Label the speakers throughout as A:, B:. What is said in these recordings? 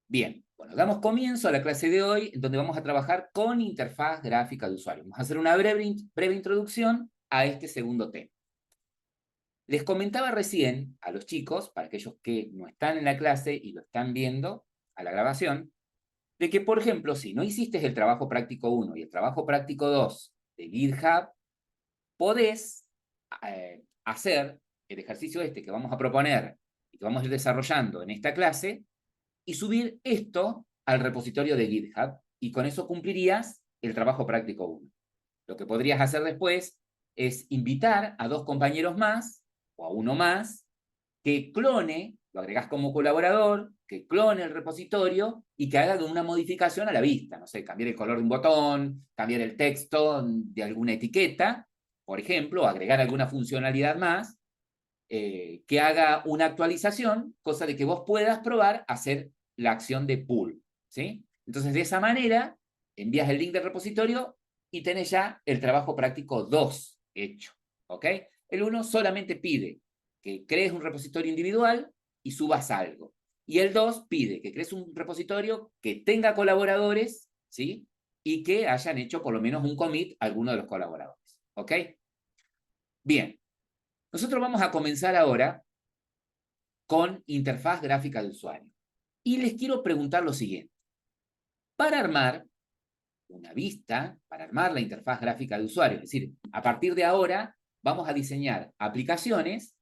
A: Bien, bueno, damos comienzo a la clase de hoy, en donde vamos a trabajar con interfaz gráfica de usuario. Vamos a hacer una breve introducción a este segundo tema. Les comentaba recién a los chicos, para aquellos que no están en la clase y lo están viendo a la grabación, de que, por ejemplo, si no hiciste el trabajo práctico 1 y el trabajo práctico 2 de GitHub, podés hacer el ejercicio este que vamos a proponer y que vamos a ir desarrollando en esta clase y subir esto al repositorio de GitHub, y con eso cumplirías el trabajo práctico 1. Lo que podrías hacer después es invitar a 2 compañeros más o a uno más que clone, lo agregás como colaborador, que clone el repositorio y que haga una modificación a la vista. No sé, cambiar el color de un botón, cambiar el texto de alguna etiqueta, por ejemplo, agregar alguna funcionalidad más, que haga una actualización, cosa de que vos puedas probar hacer la acción de pull, ¿sí? Entonces, de esa manera, envías el link del repositorio y tenés ya el trabajo práctico 2 hecho, ¿ok? El 1 solamente pide que crees un repositorio individual y subas algo. Y el 2 pide que crees un repositorio que tenga colaboradores, ¿sí? Y que hayan hecho por lo menos un commit a alguno de los colaboradores, ¿ok? Bien, nosotros vamos a comenzar ahora con interfaz gráfica de usuario. Y les quiero preguntar lo siguiente. Para armar una vista, para armar la interfaz gráfica de usuario, es decir, a partir de ahora vamos a diseñar aplicaciones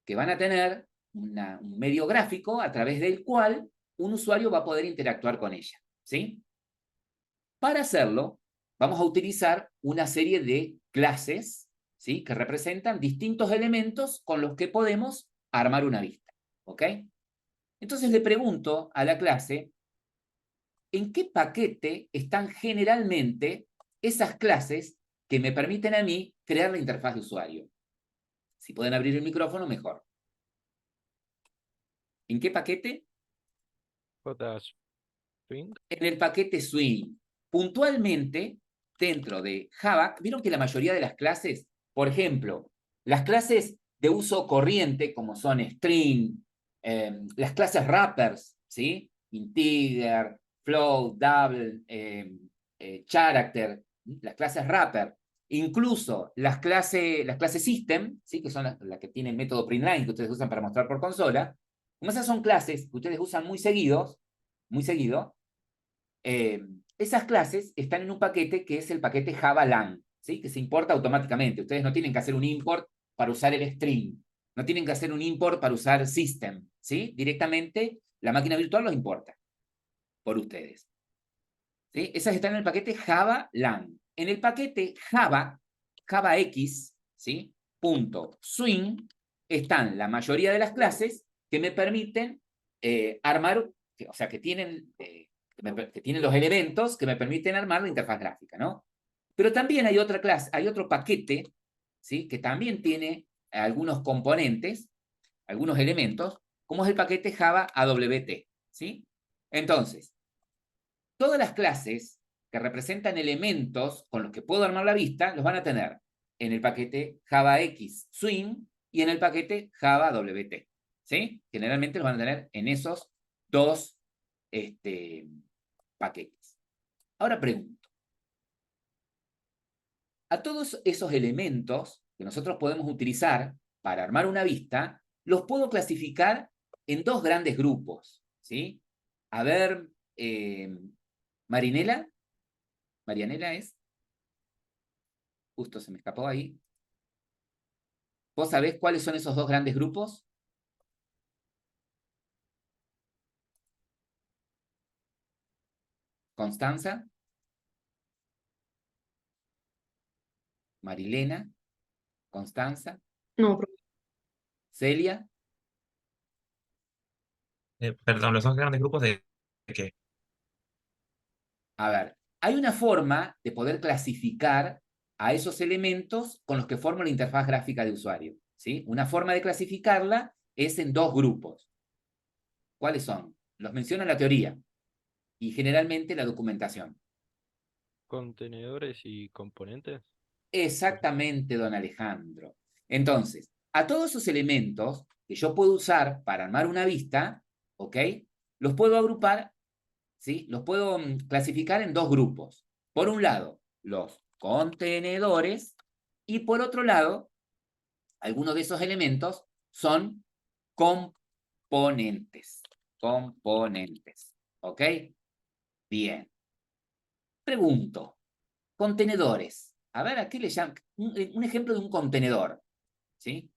A: que van a tener un medio gráfico a través del cual un usuario va a poder interactuar con ella, ¿sí? Para hacerlo, vamos a utilizar una serie de clases, ¿sí? Que representan distintos elementos con los que podemos armar una vista, ¿ok? Entonces le pregunto a la clase, ¿en qué paquete están generalmente esas clases que me permiten a mí crear la interfaz de usuario? Si pueden abrir el micrófono, mejor. ¿En qué paquete?
B: JSwing.
A: En el paquete Swing. Puntualmente, dentro de Java, vieron que la mayoría de las clases, por ejemplo, las clases de uso corriente, como son string, las clases wrappers, ¿sí? Integer, float, double, character, las clases wrapper, incluso las clases system, ¿sí? Que son las que tienen método printline que ustedes usan para mostrar por consola, como esas son clases que ustedes usan muy seguido, esas clases están en un paquete que es el paquete Java Lang, ¿sí? Que se importa automáticamente. Ustedes no tienen que hacer un import para usar el string, no tienen que hacer un import para usar system, ¿sí? Directamente la máquina virtual los importa por ustedes, ¿sí? Esas están en el paquete Java Lang. En el paquete Java X, ¿sí? Punto swing, están la mayoría de las clases que me permiten armar, o sea, que tienen los elementos que me permiten armar la interfaz gráfica, ¿no? Pero también hay otra clase, hay otro paquete, ¿sí? Que también tiene algunos componentes, algunos elementos, como es el paquete Java AWT, ¿sí? Entonces, todas las clases que representan elementos con los que puedo armar la vista, los van a tener en el paquete Java X Swing y en el paquete Java WT, ¿sí? Generalmente los van a tener en esos dos paquetes. Ahora pregunto, a todos esos elementos que nosotros podemos utilizar para armar una vista, los puedo clasificar en dos grandes grupos, ¿sí? A ver, Marinela, Marianela es, justo se me escapó ahí. ¿Vos sabés cuáles son esos dos grandes grupos? Constanza, Marilena, Constanza,
C: No,
A: Celia.
B: Perdón, los dos grandes grupos de qué.
A: A ver, hay una forma de poder clasificar a esos elementos con los que formo la interfaz gráfica de usuario, ¿sí? Una forma de clasificarla es en dos grupos. ¿Cuáles son? Los menciona la teoría y generalmente la documentación.
B: Contenedores y componentes. Pues,
A: Exactamente, don Alejandro. Entonces, a todos esos elementos que yo puedo usar para armar una vista, ¿ok? Los puedo agrupar ¿sí? Los puedo clasificar en dos grupos. Por un lado, los contenedores, y por otro lado, algunos de esos elementos son componentes. Componentes. ¿Ok? Bien. Pregunto, contenedores. A ver, ¿a qué le llaman? Un ejemplo de un contenedor. ¿Sí?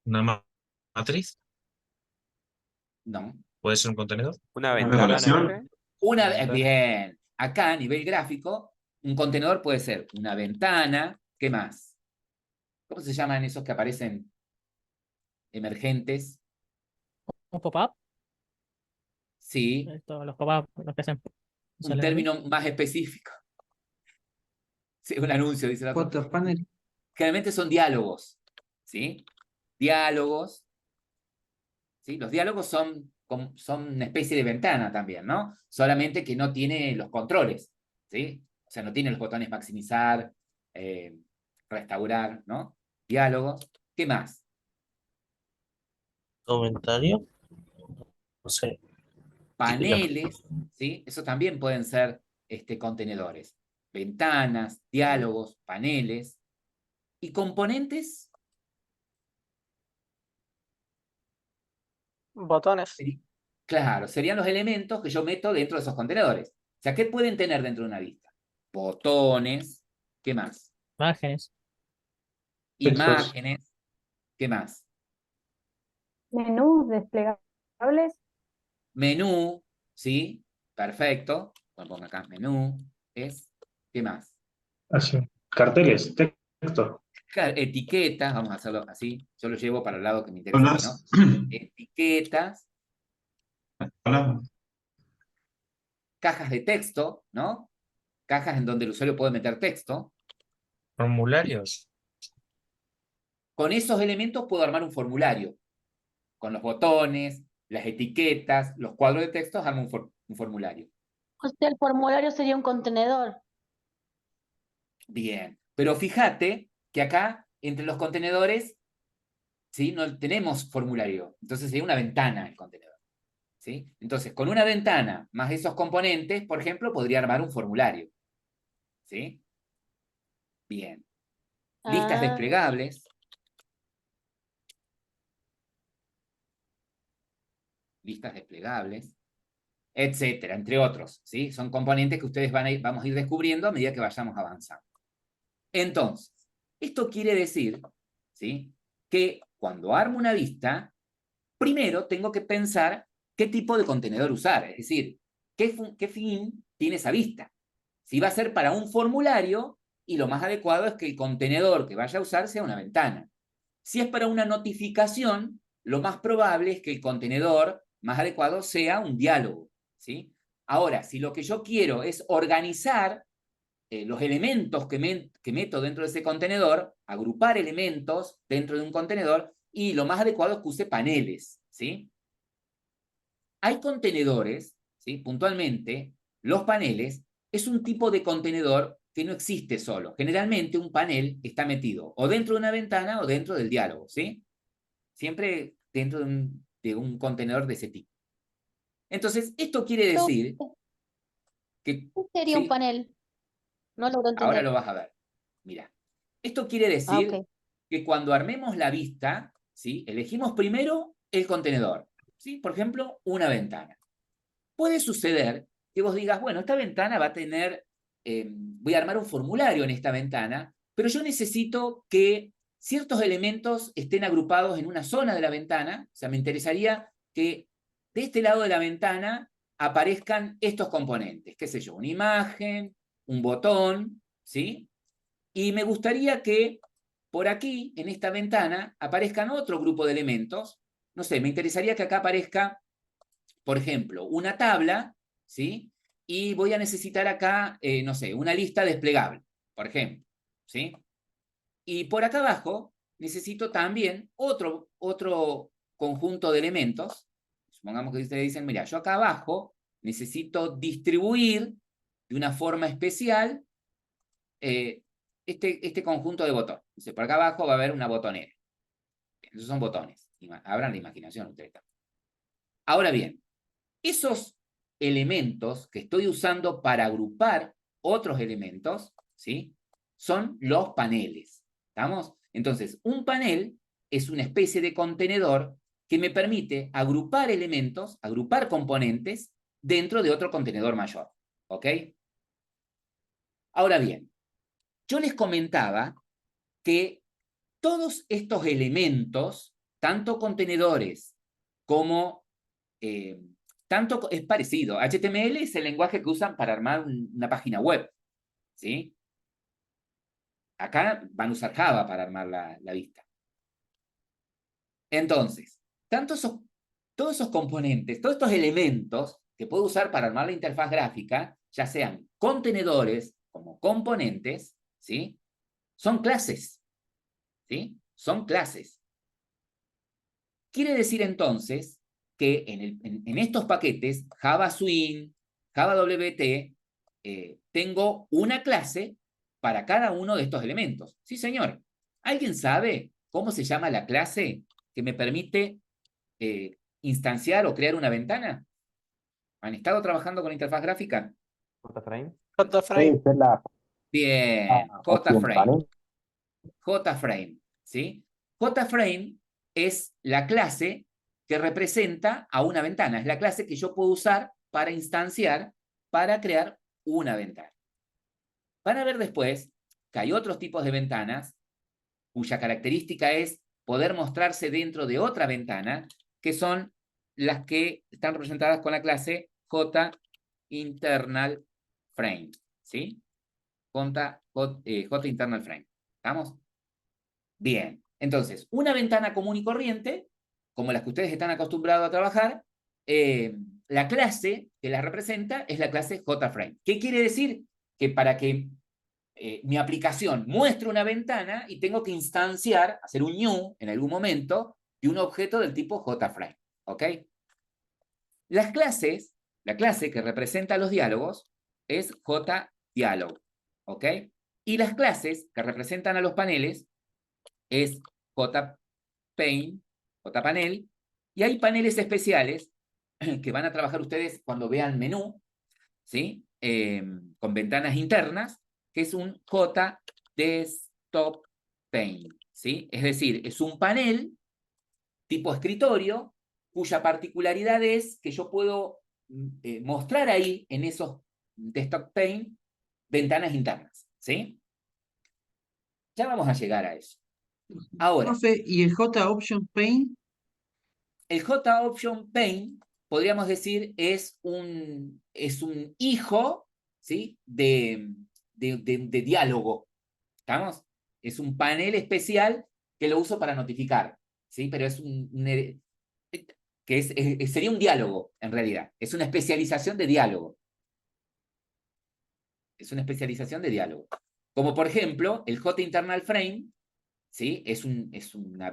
B: ¿Una matriz?
A: No.
B: ¿Puede ser un contenedor?
C: Una
D: Una
C: ventana, ¿no,
D: decoración.
C: profe?
A: Una,
C: Una ventana.
A: bien. Acá a nivel gráfico, un contenedor puede ser una ventana. ¿Qué más? ¿Cómo se llaman esos que aparecen emergentes?
E: ¿Un pop-up?
A: Sí,
E: Los pop-up, los que hacen.
A: un término más específico. Sí, un anuncio, dice la otra.
F: Foto panel.
A: Generalmente son diálogos. ¿Sí? Diálogos. ¿Sí? Los diálogos son una especie de ventana también, ¿no? Solamente que no tiene los controles. ¿Sí? O sea, no tiene los botones maximizar, restaurar, ¿no? Diálogos. ¿Qué más?
G: Comentario, no sé.
A: Paneles, ¿sí? Eso también pueden ser contenedores. Ventanas, diálogos, paneles. ¿Y componentes?
H: Botones.
A: Claro, serían los elementos que yo meto dentro de esos contenedores. O sea, ¿qué pueden tener dentro de una vista? Botones, ¿qué más?
E: Imágenes.
D: Textos.
A: Imágenes, ¿qué más?
I: Menús desplegables.
A: Menú, ¿sí? Perfecto. Bueno, pongo acá menú, ¿qué más?
D: Así. Carteles, texto.
A: Claro, etiquetas, vamos a hacerlo así. Yo lo llevo para el lado que me interesa a mí, ¿no? Etiquetas,
D: Hola.
A: cajas de texto, ¿no? Cajas en donde el usuario puede meter texto.
B: ¿Formularios?
A: Con esos elementos puedo armar un formulario. Con los botones, las etiquetas, los cuadros de textos, armo un formulario.
J: O sea, el formulario sería un contenedor.
A: Bien. Pero fíjate que acá, entre los contenedores, ¿sí? No tenemos formulario. Entonces sería una ventana el contenedor. ¿Sí? Entonces, con una ventana más esos componentes, por ejemplo, podría armar un formulario. ¿Sí? Bien. Listas
J: Ah,
A: desplegables. Listas desplegables, etcétera, entre otros. ¿Sí? Son componentes que ustedes vamos a ir descubriendo a medida que vayamos avanzando. Entonces, esto quiere decir, ¿sí? Que cuando armo una vista, primero tengo que pensar qué tipo de contenedor usar, es decir, qué fin tiene esa vista. Si va a ser para un formulario, y lo más adecuado es que el contenedor que vaya a usar sea una ventana. Si es para una notificación, lo más probable es que el contenedor más adecuado sea un diálogo, ¿sí? Ahora, si lo que yo quiero es organizar los elementos que meto dentro de ese contenedor, agrupar elementos dentro de un contenedor, y lo más adecuado es que use paneles, ¿sí? Hay contenedores, ¿sí? Puntualmente, los paneles es un tipo de contenedor que no existe solo. Generalmente un panel está metido o dentro de una ventana o dentro del diálogo, ¿sí? Siempre dentro de un contenedor de ese tipo. Entonces, esto quiere decir que...
J: ¿qué sería un
A: ¿sí?
J: panel? No logro
A: Ahora
J: entender.
A: lo vas a ver. Mira, esto quiere
J: Ah,
A: decir
J: ok.
A: que cuando armemos la vista, ¿sí? Elegimos primero el contenedor, ¿sí? Por ejemplo, una ventana. Puede suceder que vos digas, bueno, esta ventana va a tener, voy a armar un formulario en esta ventana, pero yo necesito que ciertos elementos estén agrupados en una zona de la ventana. O sea, me interesaría que de este lado de la ventana aparezcan estos componentes, qué sé yo, una imagen, un botón, ¿sí? Y me gustaría que por aquí, en esta ventana, aparezcan otro grupo de elementos. No sé, me interesaría que acá aparezca, por ejemplo, una tabla, ¿sí? Y voy a necesitar acá, no sé, una lista desplegable, por ejemplo, ¿sí? Y por acá abajo necesito también otro conjunto de elementos. Supongamos que ustedes dicen, mira, yo acá abajo necesito distribuir de una forma especial este conjunto de botones. Entonces, por acá abajo va a haber una botonera. Esos son botones. Abran la imaginación ustedes también. Ahora bien, esos elementos que estoy usando para agrupar otros elementos, ¿sí? Son los paneles. ¿Estamos? Entonces, un panel es una especie de contenedor que me permite agrupar elementos, agrupar componentes dentro de otro contenedor mayor. ¿Ok? Ahora bien, yo les comentaba que todos estos elementos, tanto contenedores como... tanto es parecido. HTML es el lenguaje que usan para armar una página web. ¿Sí? Acá van a usar Java para armar la vista. Entonces, todos esos componentes, todos estos elementos que puedo usar para armar la interfaz gráfica, ya sean contenedores como componentes, ¿sí? Son clases. ¿Sí? Son clases. Quiere decir entonces que en estos paquetes, Java Swing, Java WT, tengo una clase para cada uno de estos elementos. Sí, señor. ¿Alguien sabe cómo se llama la clase que me permite instanciar o crear una ventana? ¿Han estado trabajando con interfaz gráfica?
C: JFrame.
G: Puede ser la
A: Bien,
G: opción
A: JFrame.
G: panel.
A: JFrame, ¿sí? JFrame es la clase que representa a una ventana. Es la clase que yo puedo usar para instanciar, para crear una ventana. Van a ver después que hay otros tipos de ventanas cuya característica es poder mostrarse dentro de otra ventana, que son las que están representadas con la clase JInternalFrame, ¿sí? JInternalFrame. ¿Estamos? Bien. Entonces, una ventana común y corriente, como las que ustedes están acostumbrados a trabajar, la clase que la representa es la clase JFrame. ¿Qué quiere decir? Que para que mi aplicación muestre una ventana y tengo que instanciar, hacer un new en algún momento, de un objeto del tipo JFrame. ¿Ok? Las clases, la clase que representa los diálogos es JDialog. ¿Ok? Y las clases que representan a los paneles es JPane, JPanel, y hay paneles especiales que van a trabajar ustedes cuando vean menú, ¿sí? Con ventanas internas, que es un JDesktopPane, ¿sí? Es decir, es un panel tipo escritorio, cuya particularidad es que yo puedo mostrar ahí, en esos desktop pane, ventanas internas, ¿sí? Ya vamos a llegar a eso. Ahora,
F: Profe, ¿y el J-Option Paint?
A: el JOption Pane, podríamos decir, es un hijo, ¿sí? de diálogo. ¿Estamos? Es un panel especial que lo uso para notificar, ¿sí? Pero es sería un diálogo, en realidad. Es una especialización de diálogo. Es una especialización de diálogo. Como por ejemplo, el JInternalFrame, ¿sí? Es una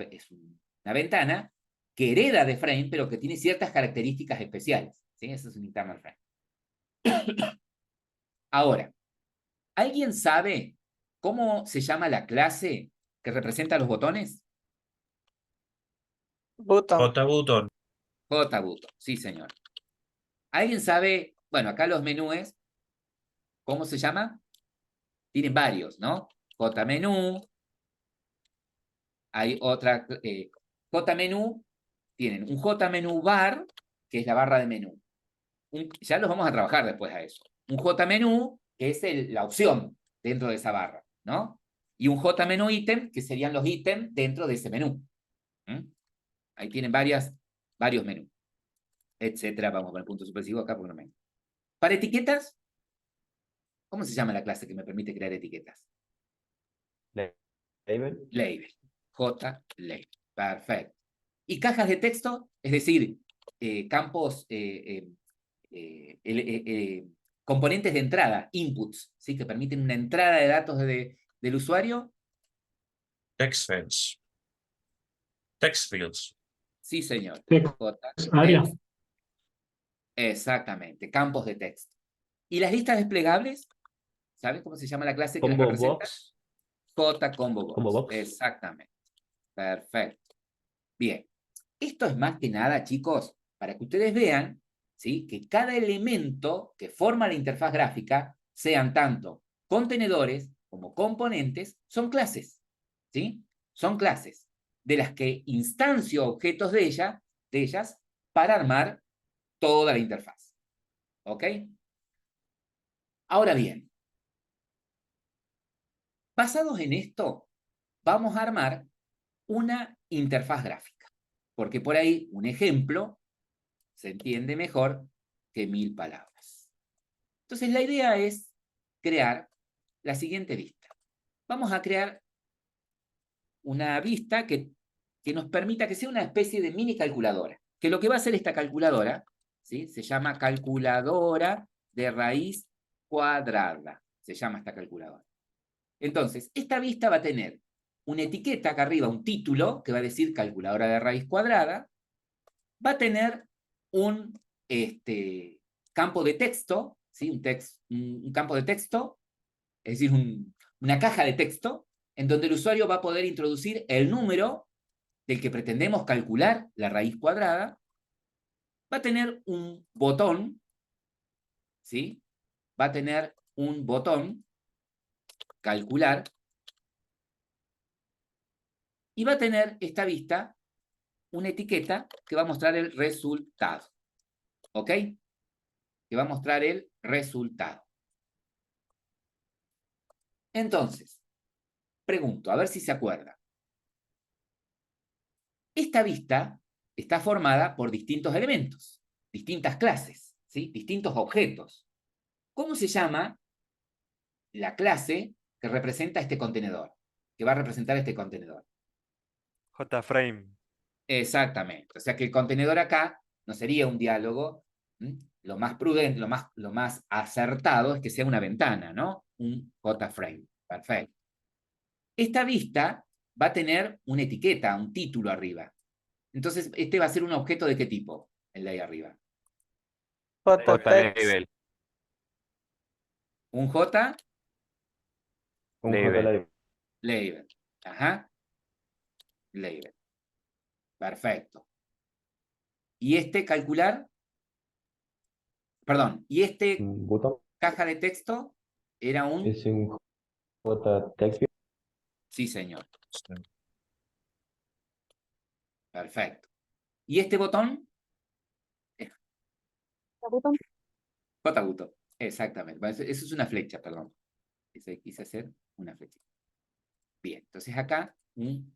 A: ventana que hereda de Frame, pero que tiene ciertas características especiales, ¿sí? Eso es un internal frame. Ahora, ¿alguien sabe cómo se llama la clase que representa los botones?
B: JButton.
A: JButton, sí, señor. ¿Alguien sabe? Bueno, acá los menús, ¿cómo se llama? Tienen varios, ¿no? JMenú. Hay otra. JMenú. Tienen un JMenú bar, que es la barra de menú. Ya los vamos a trabajar después a eso. Un JMenú, que es la opción dentro de esa barra, ¿no? Y un JMenú ítem, que serían los ítems dentro de ese menú. Ahí tienen varios menús, etcétera. Vamos con el punto suspensivo acá porque no me... Para etiquetas, ¿cómo se llama la clase que me permite crear etiquetas?
C: Label.
A: Label. JLabel. Perfecto. Y cajas de texto, es decir, campos, componentes de entrada, inputs, ¿sí? Que permiten una entrada de datos del usuario.
B: Text fields. Text fields.
A: Sí, señor.
D: Área.
A: Exactamente, campos de texto. ¿Y las listas desplegables? ¿Sabes cómo se llama la clase que las
C: Combo
A: representa?
C: box.
A: JCombo
C: Combo box.
A: Exactamente. Perfecto. Bien. Esto es más que nada, chicos, para que ustedes vean ¿sí? Que cada elemento que forma la interfaz gráfica, sean tanto contenedores como componentes, son clases, ¿sí? Son clases de las que instancio objetos de ellas para armar toda la interfaz. ¿Ok? Ahora bien, basados en esto, vamos a armar una interfaz gráfica, porque por ahí un ejemplo se entiende mejor que 1000 palabras. Entonces la idea es crear la siguiente vista. Vamos a crear una vista que nos permita que sea una especie de mini calculadora, que lo que va a hacer esta calculadora, ¿sí? Se llama calculadora de raíz cuadrada, se llama esta calculadora. Entonces, esta vista va a tener una etiqueta acá arriba, un título, que va a decir calculadora de raíz cuadrada, va a tener un campo de texto, ¿sí? un campo de texto, es decir, una caja de texto, en donde el usuario va a poder introducir el número del que pretendemos calcular la raíz cuadrada, va a tener un botón, ¿sí? Va a tener un botón, calcular, y va a tener esta vista una etiqueta que va a mostrar el resultado. ¿Ok? Que va a mostrar el resultado. Entonces, pregunto, a ver si se acuerda. Esta vista está formada por distintos elementos, distintas clases, ¿sí? Distintos objetos. ¿Cómo se llama la clase que representa este contenedor? Que va a representar este contenedor.
C: JFrame.
A: Exactamente. O sea que el contenedor acá no sería un diálogo. Lo más prudente, lo más acertado es que sea una ventana, ¿no? Un JFrame. Perfecto. Esta vista va a tener una etiqueta, un título arriba. Entonces, este va a ser un objeto ¿de qué tipo? El de ahí arriba.
C: JLabel.
A: Un J
C: Label.
A: label. Ajá. Label. Perfecto. ¿Y este calcular? Perdón. ¿Y este
H: Botón
A: caja de texto era un?
H: es un JText.
A: Sí, señor.
B: Sí.
A: Perfecto. ¿Y este botón?
I: Botón.
A: J-button. Exactamente. Bueno, eso es una flecha, perdón. Quise hacer una flecha. Bien. Entonces acá un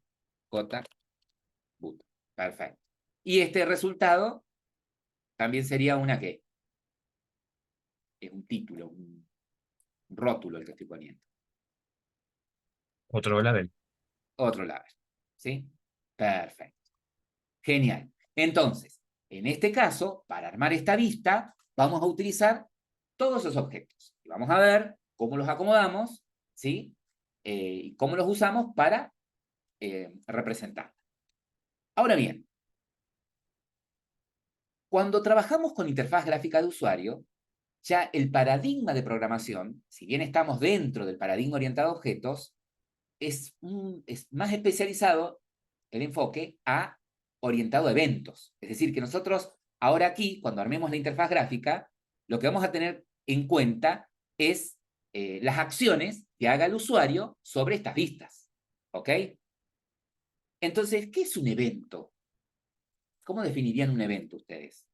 A: J-button. Perfecto. Y este resultado también sería una ¿qué? Es un título, un rótulo el que estoy poniendo.
B: Otro label.
A: Otro label. ¿Sí? Perfecto. Genial. Entonces, en este caso, para armar esta vista, vamos a utilizar todos esos objetos. Y vamos a ver cómo los acomodamos, ¿sí? Y cómo los usamos para representar. Ahora bien, cuando trabajamos con interfaz gráfica de usuario, ya el paradigma de programación, si bien estamos dentro del paradigma orientado a objetos, es más especializado el enfoque a orientado a eventos. Es decir, que nosotros ahora aquí, cuando armemos la interfaz gráfica, lo que vamos a tener en cuenta es las acciones que haga el usuario sobre estas vistas. ¿Ok? Entonces, ¿qué es un evento? ¿Cómo definirían un evento ustedes?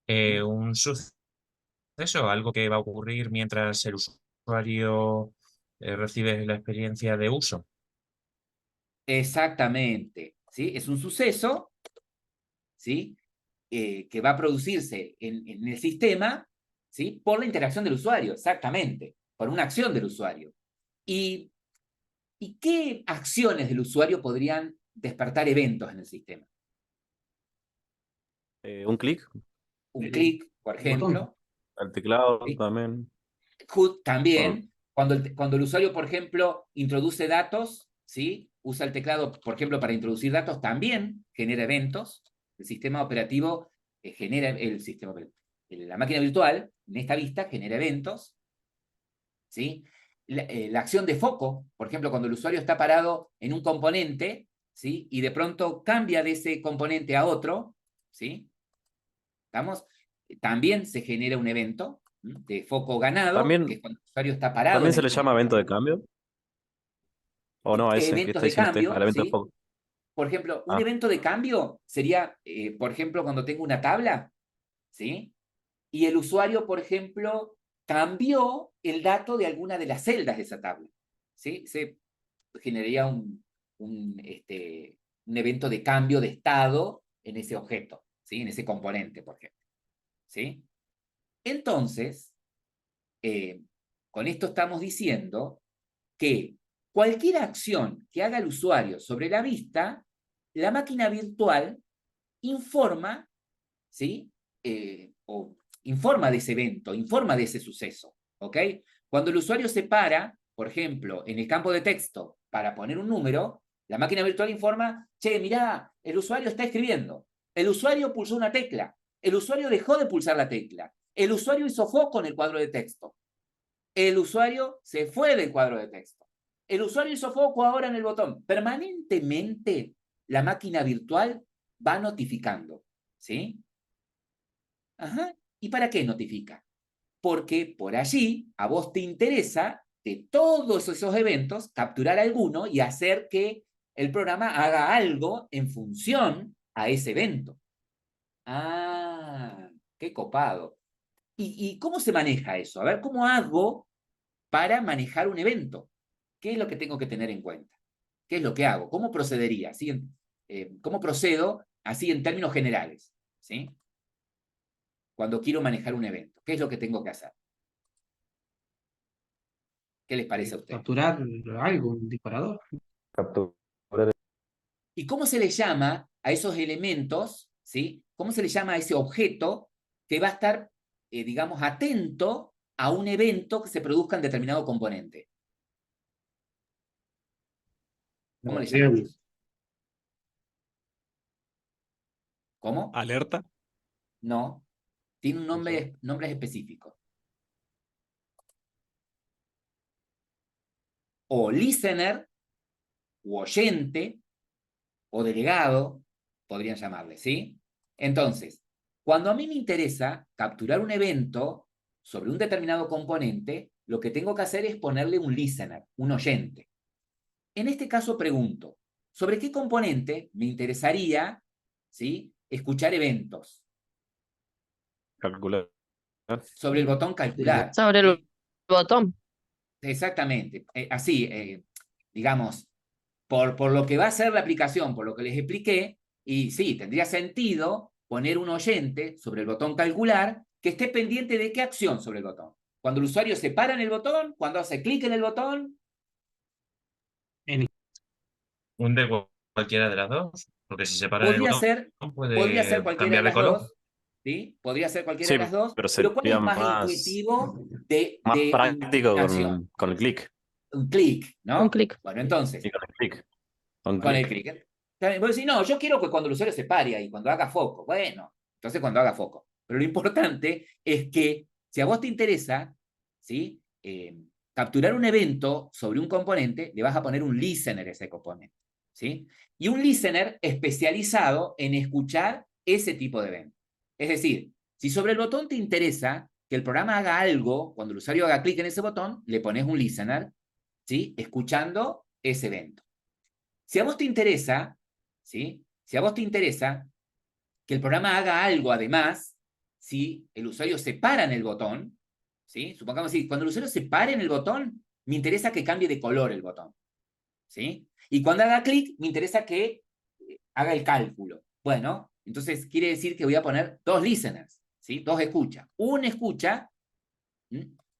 B: Un suceso, algo que va a ocurrir mientras el usuario recibe la experiencia de uso.
A: Exactamente. ¿Sí? Es un suceso, ¿sí? Que va a producirse en el sistema, ¿sí? Por la interacción del usuario, exactamente, por una acción del usuario. ¿Y qué acciones del usuario podrían despertar eventos en el sistema?
C: Un clic
A: Un clic, por ejemplo.
C: al teclado
A: ¿Sí?
C: también.
A: También, cuando el usuario, por ejemplo, introduce datos, ¿sí? Usa el teclado, por ejemplo, para introducir datos, también genera eventos. El sistema operativo genera, la máquina virtual, en esta vista, genera eventos. ¿Sí? La acción de foco, por ejemplo, cuando el usuario está parado en un componente ¿sí? Y de pronto cambia de ese componente a otro, ¿sí? ¿Estamos? También se genera un evento de foco ganado,
C: También,
A: que es cuando el usuario está parado.
C: ¿también
A: en
C: se
A: el
C: le llama evento de cambio? ¿O no a ese que
A: eventos
C: está
A: de
C: diciendo usted,
A: cambio,
C: al evento de
A: ¿sí?
C: foco?
A: Por ejemplo, un
C: Ah.
A: evento de cambio sería, por ejemplo, cuando tengo una tabla, ¿sí? Y el usuario, por ejemplo, cambió el dato de alguna de las celdas de esa tabla, ¿sí? Se generaría un evento de cambio de estado en ese objeto, ¿sí? En ese componente, por ejemplo, ¿sí? Entonces, con esto estamos diciendo que cualquier acción que haga el usuario sobre la vista, la máquina virtual informa, ¿sí? O informa de ese evento, informa de ese suceso, ¿ok? Cuando el usuario se para, por ejemplo, en el campo de texto para poner un número, la máquina virtual informa, che, mirá, el usuario está escribiendo, el usuario pulsó una tecla, el usuario dejó de pulsar la tecla, el usuario hizo foco en el cuadro de texto, el usuario se fue del cuadro de texto, el usuario hizo foco ahora en el botón. Permanentemente la máquina virtual va notificando, ¿sí? Ajá. ¿Y para qué notifica? Porque por allí a vos te interesa de todos esos eventos capturar alguno y hacer que el programa haga algo en función a ese evento. Ah, qué copado. ¿Y cómo se maneja eso? A ver, ¿cómo hago para manejar un evento? ¿Qué es lo que tengo que tener en cuenta? ¿Qué es lo que hago? ¿Cómo procedería? ¿Cómo procedo así en términos generales? ¿Sí? Cuando quiero manejar un evento. ¿Qué es lo que tengo que hacer? ¿Qué les parece a ustedes?
F: Capturar algo, un disparador.
H: Capturar
A: ¿Y cómo se le llama a esos elementos, ¿sí? ¿Cómo se le llama a ese objeto que va a estar, digamos, atento a un evento que se produzca en determinado componente? ¿Cómo le
D: Variable.
A: llamamos? ¿Cómo?
C: ¿Alerta?
A: No. Tiene un nombre específico. O listener, o oyente, o delegado, podrían llamarle, ¿sí? Entonces, cuando a mí me interesa capturar un evento sobre un determinado componente, lo que tengo que hacer es ponerle un listener, un oyente. En este caso pregunto, ¿sobre qué componente me interesaría, ¿sí?, escuchar eventos?
C: Calcular.
A: Sobre el botón calcular.
J: Sobre el
A: ¿sí?
J: botón.
A: Exactamente. Así, digamos, por lo que va a ser la aplicación, por lo que les expliqué, y sí, tendría sentido poner un oyente sobre el botón calcular que esté pendiente de qué acción sobre el botón. Cuando el usuario se para en el botón, cuando hace clic en el botón.
B: Un de cualquiera de las dos, porque si se para en el
A: Podría
B: botón
A: ser
B: puede
A: cualquiera de
B: cambiar de
A: las
B: color.
A: dos, ¿sí? Podría ser cualquiera
C: Sí,
A: de las dos,
C: pero
A: pero ¿cuál
C: sería
A: es más intuitivo de
C: más práctico
A: indicación?
C: con el clic.
A: Un clic, ¿no?
J: Un clic.
A: Bueno, entonces,
C: Y con el clic. Con
A: con el
C: clic.
A: clic. Vos decís, no, yo quiero que cuando el usuario se pare ahí, cuando haga foco. Bueno, entonces cuando haga foco. Pero lo importante es que si a vos te interesa, ¿sí?, capturar un evento sobre un componente, le vas a poner un listener a ese componente, ¿sí? Y un listener especializado en escuchar ese tipo de evento. Es decir, si sobre el botón te interesa que el programa haga algo, cuando el usuario haga clic en ese botón, le pones un listener, ¿sí?, escuchando ese evento. Si a vos te interesa, ¿sí?, si a vos te interesa que el programa haga algo además, si el usuario se para en el botón, ¿sí? Supongamos así, cuando el usuario se para en el botón, me interesa que cambie de color el botón, ¿sí? Y cuando haga clic, me interesa que haga el cálculo. Bueno, entonces quiere decir que voy a poner dos listeners, ¿sí? Dos escuchas. Un escucha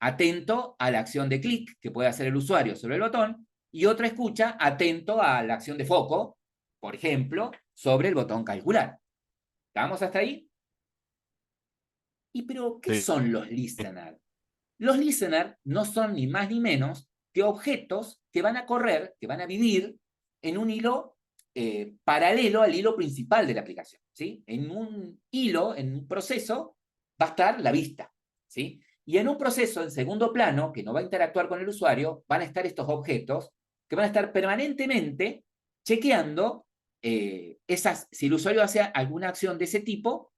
A: atento a la acción de clic que puede hacer el usuario sobre el botón, y otra escucha atento a la acción de foco, por ejemplo, sobre el botón calcular. ¿Estamos hasta ahí? ¿Y pero qué
C: Sí.
A: son los listeners? Los listeners no son ni más ni menos que objetos que van a correr, que van a vivir en un hilo paralelo al hilo principal de la aplicación, ¿sí? En un hilo, en un proceso, va a estar la vista, ¿sí? Y en un proceso en segundo plano, que no va a interactuar con el usuario, van a estar estos objetos que van a estar permanentemente chequeando si el usuario hace alguna acción de ese tipo,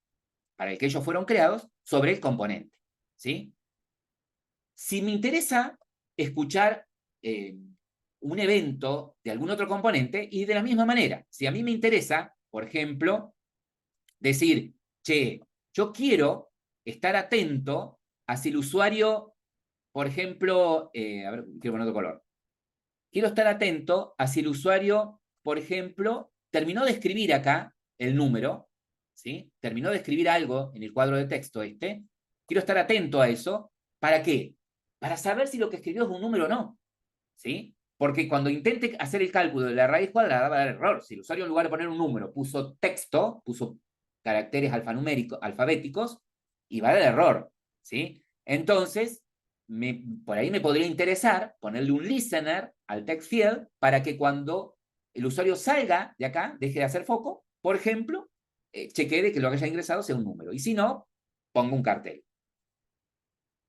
A: para el que ellos fueron creados, sobre el componente, ¿sí? Si me interesa escuchar un evento de algún otro componente, y de la misma manera, si a mí me interesa, por ejemplo, decir, che, yo quiero estar atento a si el usuario, por ejemplo, a ver, quiero poner otro color. Quiero estar atento a si el usuario, por ejemplo, terminó de escribir acá el número, ¿sí? Terminó de escribir algo en el cuadro de texto este. Quiero estar atento a eso. ¿Para qué? Para saber si lo que escribió es un número o no, ¿sí? Porque cuando intente hacer el cálculo de la raíz cuadrada va a dar error. Si el usuario en lugar de poner un número puso texto, puso caracteres alfabéticos, y va a dar error, ¿sí? Entonces, por ahí me podría interesar ponerle un listener al text field para que cuando el usuario salga de acá, deje de hacer foco, por ejemplo, chequee de que lo que haya ingresado sea un número. Y si no, pongo un cartel.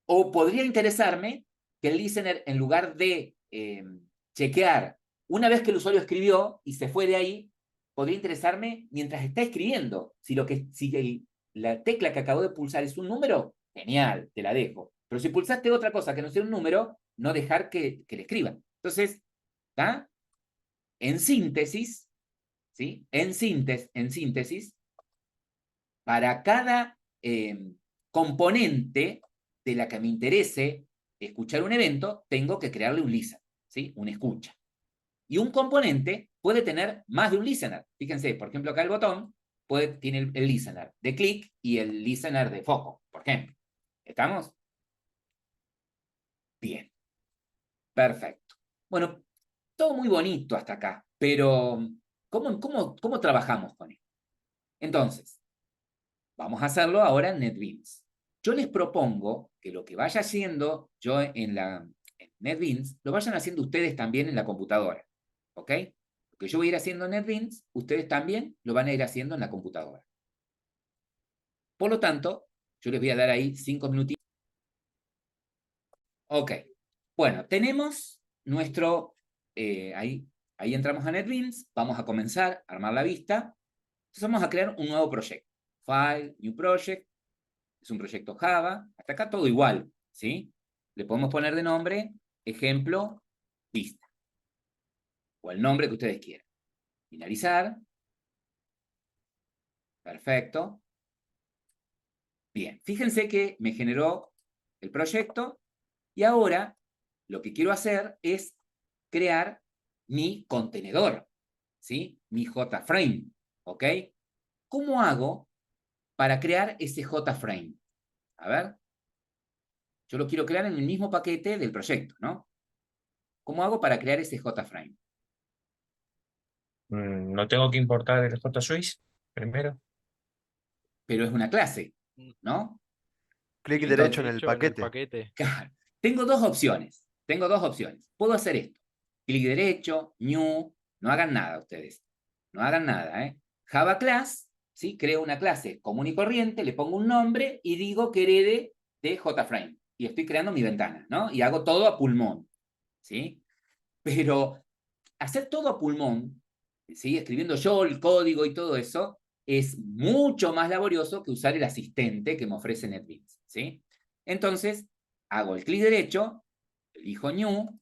A: O podría interesarme que el listener, en lugar de chequear una vez que el usuario escribió y se fue de ahí, podría interesarme mientras está escribiendo. Si la tecla que acabo de pulsar es un número, genial, te la dejo. Pero si pulsaste otra cosa que no sea un número, no dejar que le escriban. Entonces, ¿está? En síntesis, ¿sí? En síntesis, para cada componente de la que me interese escuchar un evento, tengo que crearle un listener, ¿sí? Una escucha. Y un componente puede tener más de un listener. Fíjense, por ejemplo, acá el botón tiene el listener de clic y el listener de foco, por ejemplo. ¿Estamos? Bien. Perfecto. Bueno, todo muy bonito hasta acá, pero ¿cómo trabajamos con esto? Entonces, vamos a hacerlo ahora en NetBeans. Yo les propongo que lo que vaya haciendo yo en NetBeans, lo vayan haciendo ustedes también en la computadora. ¿Ok? Lo que yo voy a ir haciendo en NetBeans, ustedes también lo van a ir haciendo en la computadora. Por lo tanto, yo les voy a dar ahí 5 minutitos. Ok. Bueno, tenemos nuestro... ahí entramos a NetBeans, vamos a comenzar a armar la vista. Entonces vamos a crear un nuevo proyecto. File, New Project. Es un proyecto Java. Hasta acá todo igual, ¿sí? Le podemos poner de nombre, ejemplo, vista. O el nombre que ustedes quieran. Finalizar. Perfecto. Bien, fíjense que me generó el proyecto y ahora lo que quiero hacer es crear mi contenedor, ¿sí? Mi JFrame, ¿ok? ¿Cómo hago para crear ese JFrame? A ver. Yo lo quiero crear en el mismo paquete del proyecto, ¿no? ¿Cómo hago para crear ese JFrame?
B: ¿No tengo que importar el JSwiss primero?
A: Pero es una clase, ¿no?
K: Clic
A: Entonces,
K: derecho en el paquete.
A: Claro. Tengo dos opciones. Puedo hacer esto. Clic derecho, new. No hagan nada ustedes. No hagan nada, ¿eh? Java class, ¿sí? Creo una clase común y corriente, le pongo un nombre y digo que herede de JFrame. Y estoy creando mi ventana, ¿no? Y hago todo a pulmón, ¿sí? Pero hacer todo a pulmón, ¿sí? Escribiendo yo el código y todo eso, es mucho más laborioso que usar el asistente que me ofrece NetBeans, ¿sí? Entonces, hago el clic derecho, elijo New,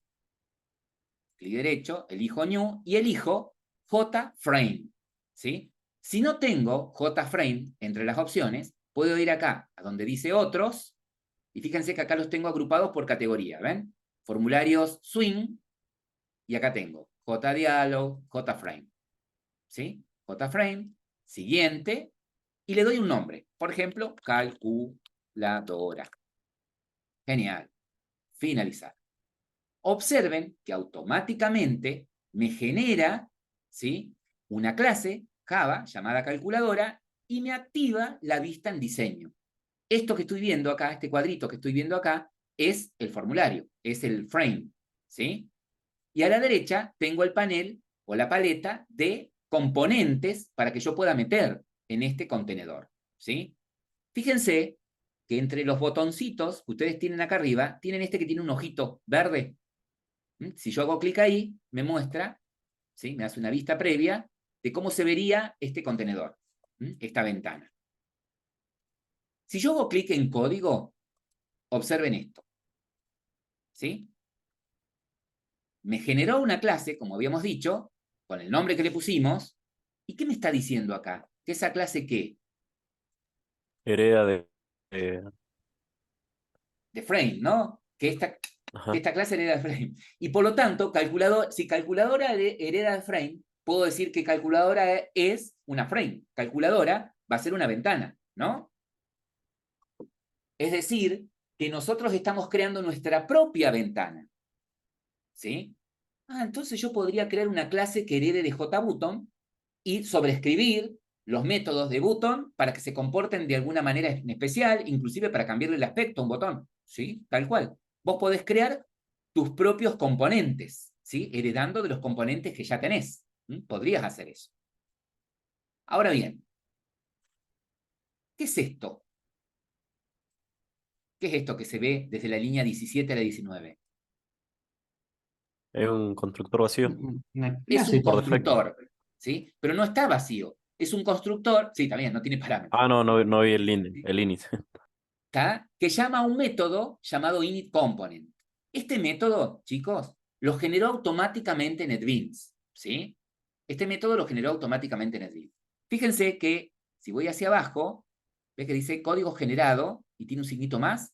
A: clic derecho, elijo New y elijo JFrame, ¿sí? Si no tengo JFrame entre las opciones, puedo ir acá a donde dice Otros, y fíjense que acá los tengo agrupados por categoría, ¿ven? Formularios Swing, y acá tengo JDialog, JFrame, ¿sí? JFrame, siguiente, y le doy un nombre. Por ejemplo, calculadora. Genial. Finalizar. Observen que automáticamente me genera, ¿sí? Una clase Java llamada calculadora y me activa la vista en diseño. Esto que estoy viendo acá, este cuadrito que estoy viendo acá, es el formulario, es el frame, ¿sí? Y a la derecha tengo el panel o la paleta de componentes para que yo pueda meter en este contenedor, ¿sí? Fíjense que entre los botoncitos que ustedes tienen acá arriba, tienen este que tiene un ojito verde. Si yo hago clic ahí, me muestra ¿sí? Me hace una vista previa de cómo se vería este contenedor, esta ventana. Si yo hago clic en código, observen esto, ¿sí? Me generó una clase, como habíamos dicho, con el nombre que le pusimos. ¿Y qué me está diciendo acá? ¿Que esa clase qué?
C: Hereda de.
A: De frame, ¿no? Que
C: Ajá.
A: esta clase hereda de frame. Y por lo tanto, si calculadora hereda de frame, puedo decir que calculadora es una frame. Calculadora va a ser una ventana, ¿no? Es decir, que nosotros estamos creando nuestra propia ventana. ¿Sí? Entonces yo podría crear una clase que herede de JButton y sobreescribir los métodos de button para que se comporten de alguna manera en especial, inclusive para cambiarle el aspecto a un botón, ¿sí? Tal cual. Vos podés crear tus propios componentes, ¿sí? Heredando de los componentes que ya tenés. Podrías hacer eso. Ahora bien, ¿qué es esto? ¿Qué es esto que se ve desde la línea 17 a la 19?
C: Es un constructor vacío.
F: Una
A: Es
F: clase
A: un
C: por defecto.
A: constructor, ¿sí? Pero no está vacío. Es un constructor, sí, también, no tiene parámetros.
C: No vi el init.
A: ¿Está? Que llama a un método llamado initComponent. Este método, chicos, lo generó automáticamente NetBeans, ¿sí? Este método lo generó automáticamente NetBeans. Fíjense que si voy hacia abajo, ves que dice código generado y tiene un signito más.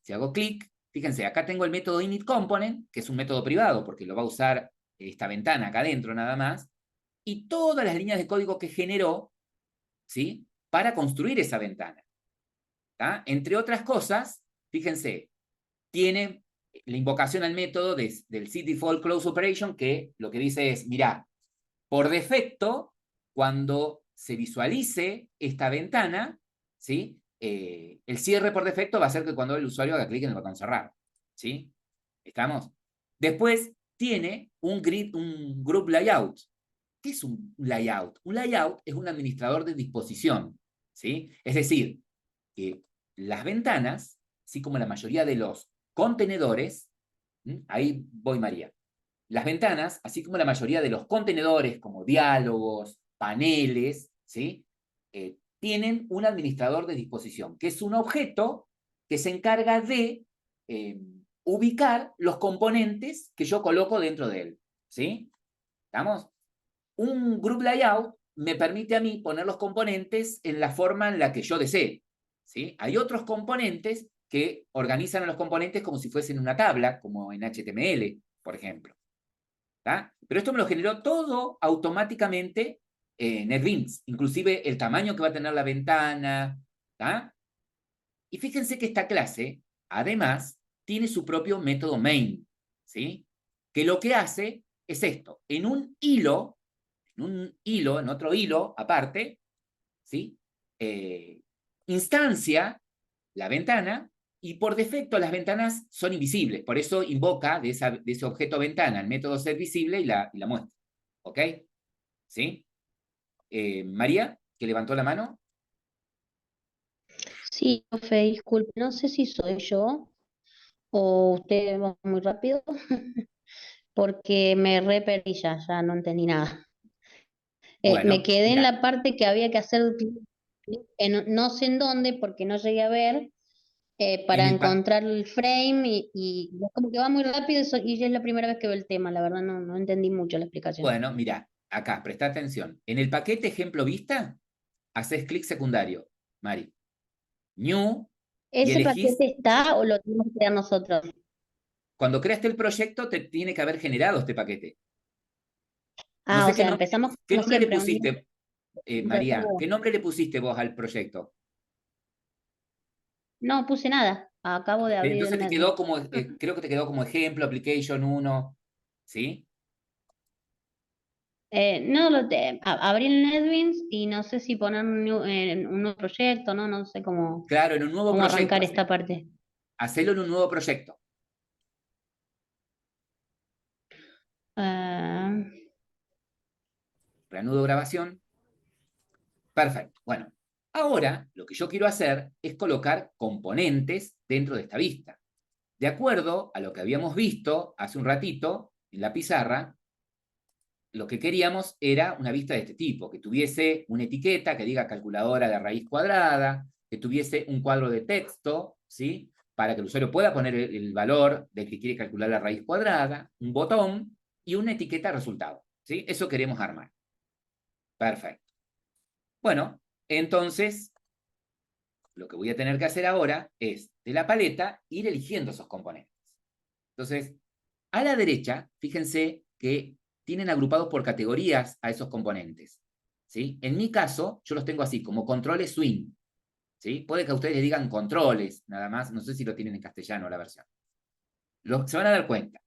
A: Si hago clic, fíjense, acá tengo el método initComponent, que es un método privado porque lo va a usar esta ventana acá adentro nada más, y todas las líneas de código que generó, ¿sí? Para construir esa ventana. ¿Tá? Entre otras cosas, fíjense, tiene la invocación al método del setDefaultClose que lo que dice es, mirá, por defecto, cuando se visualice esta ventana, ¿sí? El cierre por defecto va a ser que cuando el usuario haga clic en el botón cerrar, ¿sí? ¿Estamos? Después tiene un group layout. ¿Qué es un layout? Un layout es un administrador de disposición, ¿sí? Es decir, que las ventanas, así como la mayoría de los contenedores, ahí voy María, las ventanas, así como la mayoría de los contenedores, como diálogos, paneles, ¿sí? Tienen un administrador de disposición, que es un objeto que se encarga de ubicar los componentes que yo coloco dentro de él, ¿sí? ¿Estamos? Un group layout me permite a mí poner los componentes en la forma en la que yo desee, ¿sí? Hay otros componentes que organizan a los componentes como si fuesen una tabla, como en HTML, por ejemplo. ¿Tá? Pero esto me lo generó todo automáticamente NetBeans, inclusive el tamaño que va a tener la ventana. ¿Tá? Y fíjense que esta clase, además, tiene su propio método main, ¿sí? Que lo que hace es esto. En otro hilo aparte, ¿sí? Instancia la ventana y por defecto las ventanas son invisibles. Por eso invoca de ese objeto ventana el método setVisible y la muestra. ¿Ok? ¿Sí? María, que levantó la mano.
J: Sí, profe, disculpe, no sé si soy yo o usted va muy rápido, porque me re perdí ya no entendí nada.
A: Bueno,
J: Me quedé en
A: mirá.
J: la parte que había que hacer clic en no sé en dónde, porque no llegué a ver, para encontrar el frame y es como que va muy rápido y es la primera vez que veo el tema, la verdad no entendí mucho la explicación.
A: Bueno, mirá, acá, presta atención. En el paquete ejemplo vista, haces clic secundario, Mari. New, y
J: ¿Ese
A: elegís.
J: paquete está o lo tenemos que crear nosotros?
A: Cuando creaste el proyecto, te tiene que haber generado este paquete. No
J: O
A: sé
J: sea, empezamos
A: ¿qué
J: como
A: nombre le
J: siempre.
A: pusiste, María? ¿Qué nombre le pusiste vos al proyecto?
J: No puse nada, acabo de abrir
A: Entonces
J: el
A: te
J: NetBeans.
A: quedó como, creo que te quedó como ejemplo, application 1, ¿sí?
J: No, abrí el NetBeans y no sé si poner un nuevo proyecto, no sé cómo,
A: Claro, en un nuevo
J: cómo
A: proyecto.
J: arrancar esta parte.
A: Hacelo en un nuevo proyecto.
J: Ah,
A: Reanudo grabación. Perfecto. Bueno, ahora lo que yo quiero hacer es colocar componentes dentro de esta vista. De acuerdo a lo que habíamos visto hace un ratito en la pizarra, lo que queríamos era una vista de este tipo, que tuviese una etiqueta que diga calculadora de raíz cuadrada, que tuviese un cuadro de texto, ¿sí? Para que el usuario pueda poner el valor del que quiere calcular la raíz cuadrada, un botón y una etiqueta resultado, ¿sí? Eso queremos armar. Perfecto. Bueno, entonces, lo que voy a tener que hacer ahora es, de la paleta, ir eligiendo esos componentes. Entonces, a la derecha, fíjense que tienen agrupados por categorías a esos componentes, ¿sí? En mi caso, yo los tengo así, como controles swing, ¿sí? Puede que a ustedes les digan controles, nada más, no sé si lo tienen en castellano la versión. Se van a dar cuenta.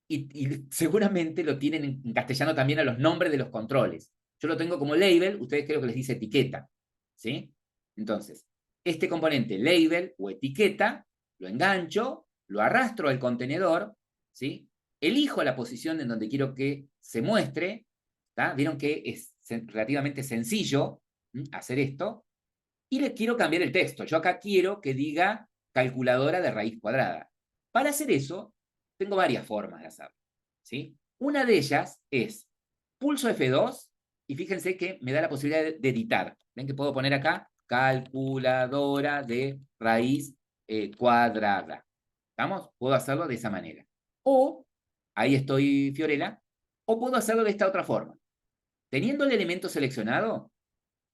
A: Y seguramente lo tienen en castellano también a los nombres de los controles. Yo lo tengo como label, ustedes creo que les dice etiqueta, ¿sí? Entonces, este componente label o etiqueta, lo engancho, lo arrastro al contenedor, ¿sí? Elijo la posición en donde quiero que se muestre, ¿tá? Vieron que es relativamente sencillo hacer esto, y le quiero cambiar el texto. Yo acá quiero que diga calculadora de raíz cuadrada. Para hacer eso, tengo varias formas de hacerlo, ¿sí? Una de ellas es pulso F2 y fíjense que me da la posibilidad de editar. ¿Ven que puedo poner acá? Calculadora de raíz cuadrada. ¿Estamos? Puedo hacerlo de esa manera. O, ahí estoy, Fiorella, o puedo hacerlo de esta otra forma. Teniendo el elemento seleccionado,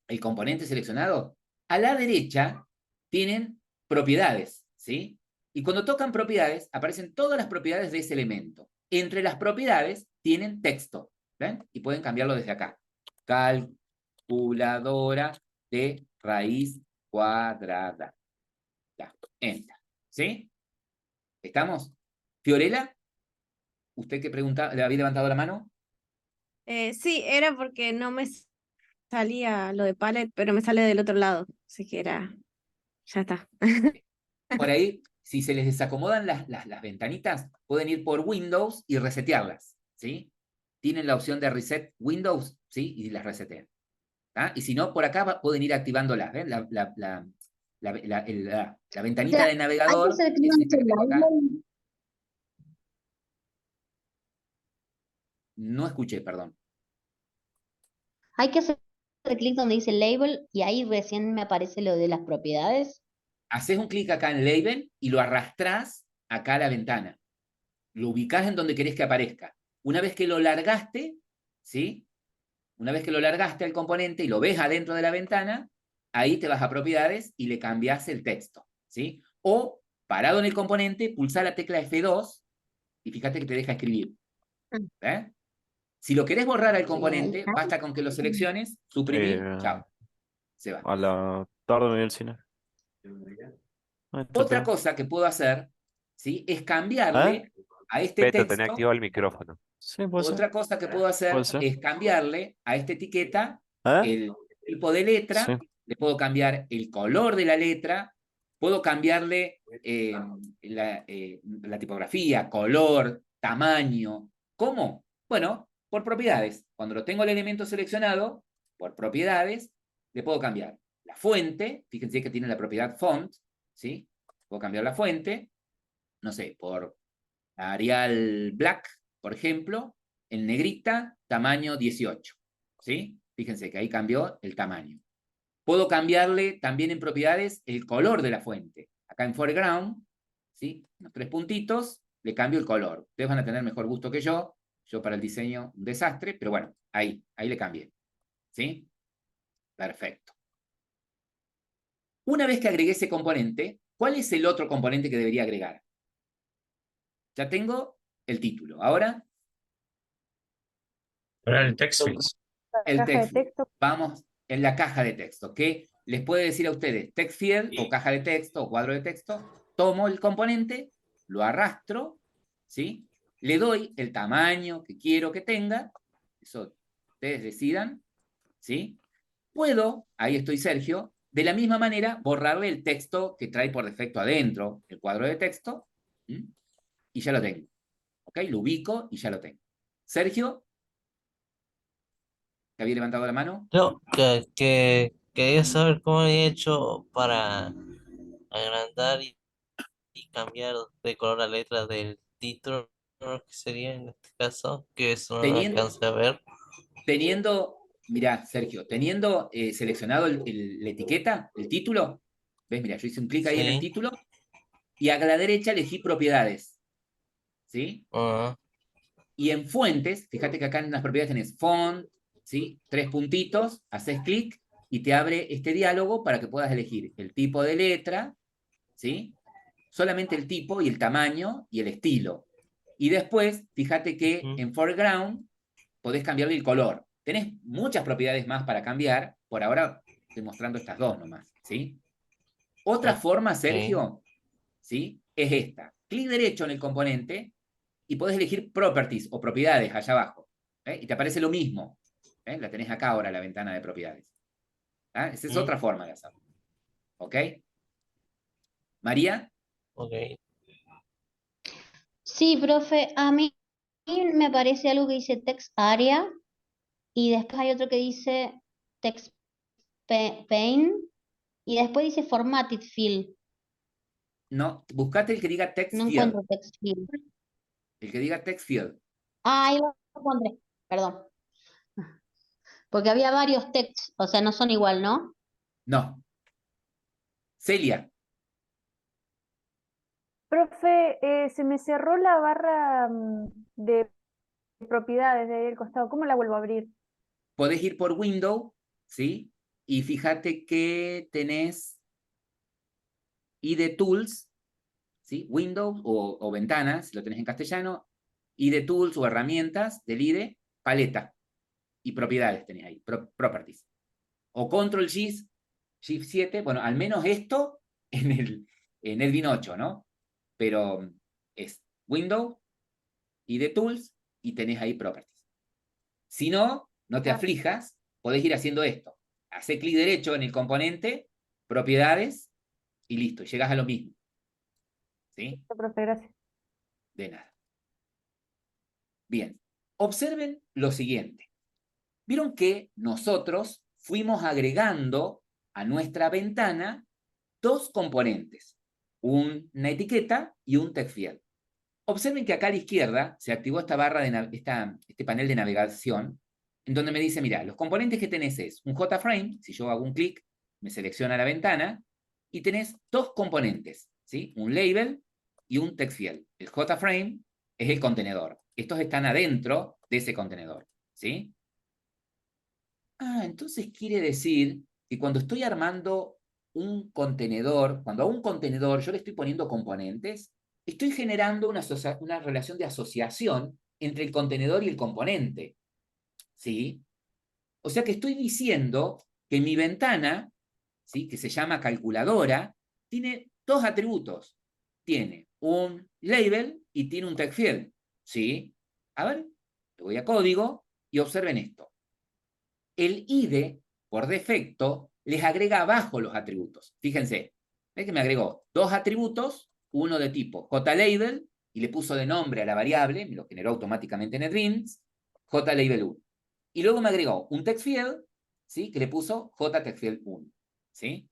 A: el componente seleccionado, a la derecha tienen propiedades, ¿sí? Y cuando tocan propiedades, aparecen todas las propiedades de ese elemento. Entre las propiedades tienen texto, ¿ven? Y pueden cambiarlo desde acá. Calculadora de raíz cuadrada. Ya, enter, ¿sí? ¿Estamos? Fiorella, ¿usted qué pregunta? ¿Le había levantado la mano?
L: Sí, era porque no me salía lo de palette, pero me sale del otro lado. Así que ya está.
A: Por ahí, si se les desacomodan las ventanitas, pueden ir por Windows y resetearlas, ¿sí? Tienen la opción de Reset Windows, ¿sí? Y las resetean. ¿Ah? Y si no, por acá pueden ir activándolas, ¿ven? La ventanita de
J: Hay que
A: navegador
J: hacer clic
A: es
J: donde
A: esta
J: dice
A: que tengo acá.
J: label.
A: No escuché, perdón.
J: Hay que hacer clic donde dice label y ahí recién me aparece lo de las propiedades.
A: Haces un clic acá en Label y lo arrastrás acá a la ventana. Lo ubicás en donde querés que aparezca. Una vez que lo largaste, ¿sí? Una vez que lo largaste al componente y lo ves adentro de la ventana, ahí te vas a propiedades y le cambias el texto, ¿sí? O, parado en el componente, pulsar la tecla F2 y fíjate que te deja escribir. ¿Eh? Si lo querés borrar al componente, basta con que lo selecciones, suprimir, chao. Se va.
C: A la tarde me voy al cine. Ahí está,
A: Otra
C: pero-
A: cosa que puedo hacer, ¿sí? Es
C: ¿Ah?
A: cambiarle a este
K: Beto, tenés
A: texto.
K: activado el micrófono.
C: Sí, puede ser.
A: Otra cosa que puedo hacer
C: Puede ser.
A: es cambiarle a esta etiqueta
C: ¿Eh?
A: el tipo de letra,
C: Sí.
A: le puedo cambiar el color de la letra, puedo cambiarle la tipografía, color, tamaño. ¿Cómo? Bueno, por propiedades. Cuando lo tengo el elemento seleccionado, por propiedades, le puedo cambiar la fuente, fíjense que tiene la propiedad font, ¿sí? Puedo cambiar la fuente, no sé, por Arial Black, por ejemplo, en negrita, tamaño 18, ¿sí? Fíjense que ahí cambió el tamaño. Puedo cambiarle también en propiedades el color de la fuente. Acá en foreground, ¿sí? Unos 3 puntitos, le cambio el color. Ustedes van a tener mejor gusto que yo. Yo para el diseño, un desastre, pero bueno, ahí le cambié. ¿Sí? Perfecto. Una vez que agregué ese componente, ¿cuál es el otro componente que debería agregar? Ya tengo el título. Ahora,
B: Ahora el text field.
A: el
I: Caja de
A: text field.
I: texto.
A: Vamos en la caja de texto, que les puede decir a ustedes text field o caja de texto o cuadro de texto. Tomo el componente, lo arrastro, ¿sí? Le doy el tamaño que quiero que tenga, eso ustedes decidan, ¿sí? Puedo, ahí estoy Sergio, de la misma manera borrarle el texto que trae por defecto adentro el cuadro de texto, ¿sí? Y ya lo tengo, ¿ok? Lo ubico y ya lo tengo. Sergio, ¿te había levantado la mano?
G: No, que quería saber cómo he hecho para agrandar y cambiar de color la letra del título, que sería en este caso, que eso no lo
A: Teniendo,
G: alcancé a ver.
A: teniendo, mirá, Sergio, teniendo seleccionado la etiqueta, el título, ¿ves? Mirá, yo hice un clic ahí en el
G: Sí.
A: título y a la derecha elegí propiedades, ¿sí?
G: Ajá.
A: Y en fuentes, fíjate que acá en las propiedades tenés font, ¿sí? 3 puntitos, haces clic y te abre este diálogo para que puedas elegir el tipo de letra, ¿sí? Solamente el tipo y el tamaño y el estilo. Y después, fíjate que en foreground podés cambiarle el color. Tenés muchas propiedades más para cambiar. Por ahora estoy mostrando estas dos nomás, ¿sí? Otra forma, Sergio, ¿sí? Es esta. Clic derecho en el componente y podés elegir properties o propiedades allá abajo. ¿Eh? Y te aparece lo mismo. ¿Eh? La tenés acá ahora, la ventana de propiedades. ¿Ah? Esa es otra forma de hacerlo. ¿Ok? María.
G: Ok.
J: Sí, profe, a mí me aparece algo que dice text area y después hay otro que dice text pane y después dice formatted field.
A: No, buscate el que diga text
J: No
A: field.
J: encuentro text field.
A: El que diga text field.
J: Ah, ahí lo encontré, perdón. Porque había varios texts, o sea, no son igual, ¿no?
A: No. Celia.
I: Profe, se me cerró la barra de propiedades de ahí al costado. ¿Cómo la vuelvo a abrir?
A: Podés ir por Window, ¿sí? Y fíjate que tenés IDE Tools, ¿sí? Windows o ventanas, si lo tenés en castellano, IDE Tools o herramientas del IDE, paleta. Y propiedades tenés ahí, properties. O Control Shift 7, bueno, al menos esto en el Edwin 8, ¿no? Pero es Windows, IDE Tools y tenés ahí properties. Si no, no te aflijas, podés ir haciendo esto. Hacé clic derecho en el componente, propiedades, y listo, llegas a lo mismo. ¿Sí?
I: Profe, gracias.
A: De nada. Bien, observen lo siguiente. Vieron que nosotros fuimos agregando a nuestra ventana dos componentes, una etiqueta y un text field. Observen que acá a la izquierda se activó esta barra de este panel de navegación, en donde me dice, mira, los componentes que tenés es un JFrame, si yo hago un clic, me selecciona la ventana, y tenés dos componentes, ¿sí? Un label y un text field. El JFrame es el contenedor. Estos están adentro de ese contenedor, ¿sí? Ah, entonces quiere decir que cuando estoy armando un contenedor, cuando a un contenedor yo le estoy poniendo componentes, estoy generando una relación de asociación entre el contenedor y el componente. ¿Sí? O sea que estoy diciendo que mi ventana, ¿sí? Que se llama calculadora, tiene dos atributos. Tiene un label y tiene un text field. ¿Sí? A ver, le voy a código y observen esto. El IDE, por defecto, les agrega abajo los atributos. Fíjense, ¿ves que me agregó dos atributos? Uno de tipo JLabel, y le puso de nombre a la variable, me lo generó automáticamente en NetBeans, JLabel1. Y luego me agregó un textfield, ¿sí? Que le puso JTextfield1. ¿Sí?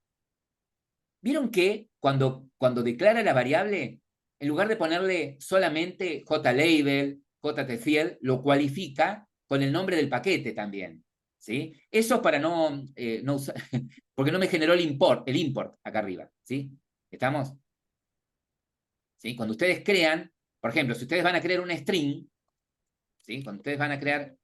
A: ¿Vieron que cuando declara la variable, en lugar de ponerle solamente JLabel, JTextfield, lo cualifica con el nombre del paquete también? ¿Sí? Eso es para no usar, porque no me generó el import acá arriba, ¿sí? ¿Estamos? ¿Sí? Cuando ustedes crean, por ejemplo, si ustedes van a crear un string, ¿sí? Cuando ustedes van a crear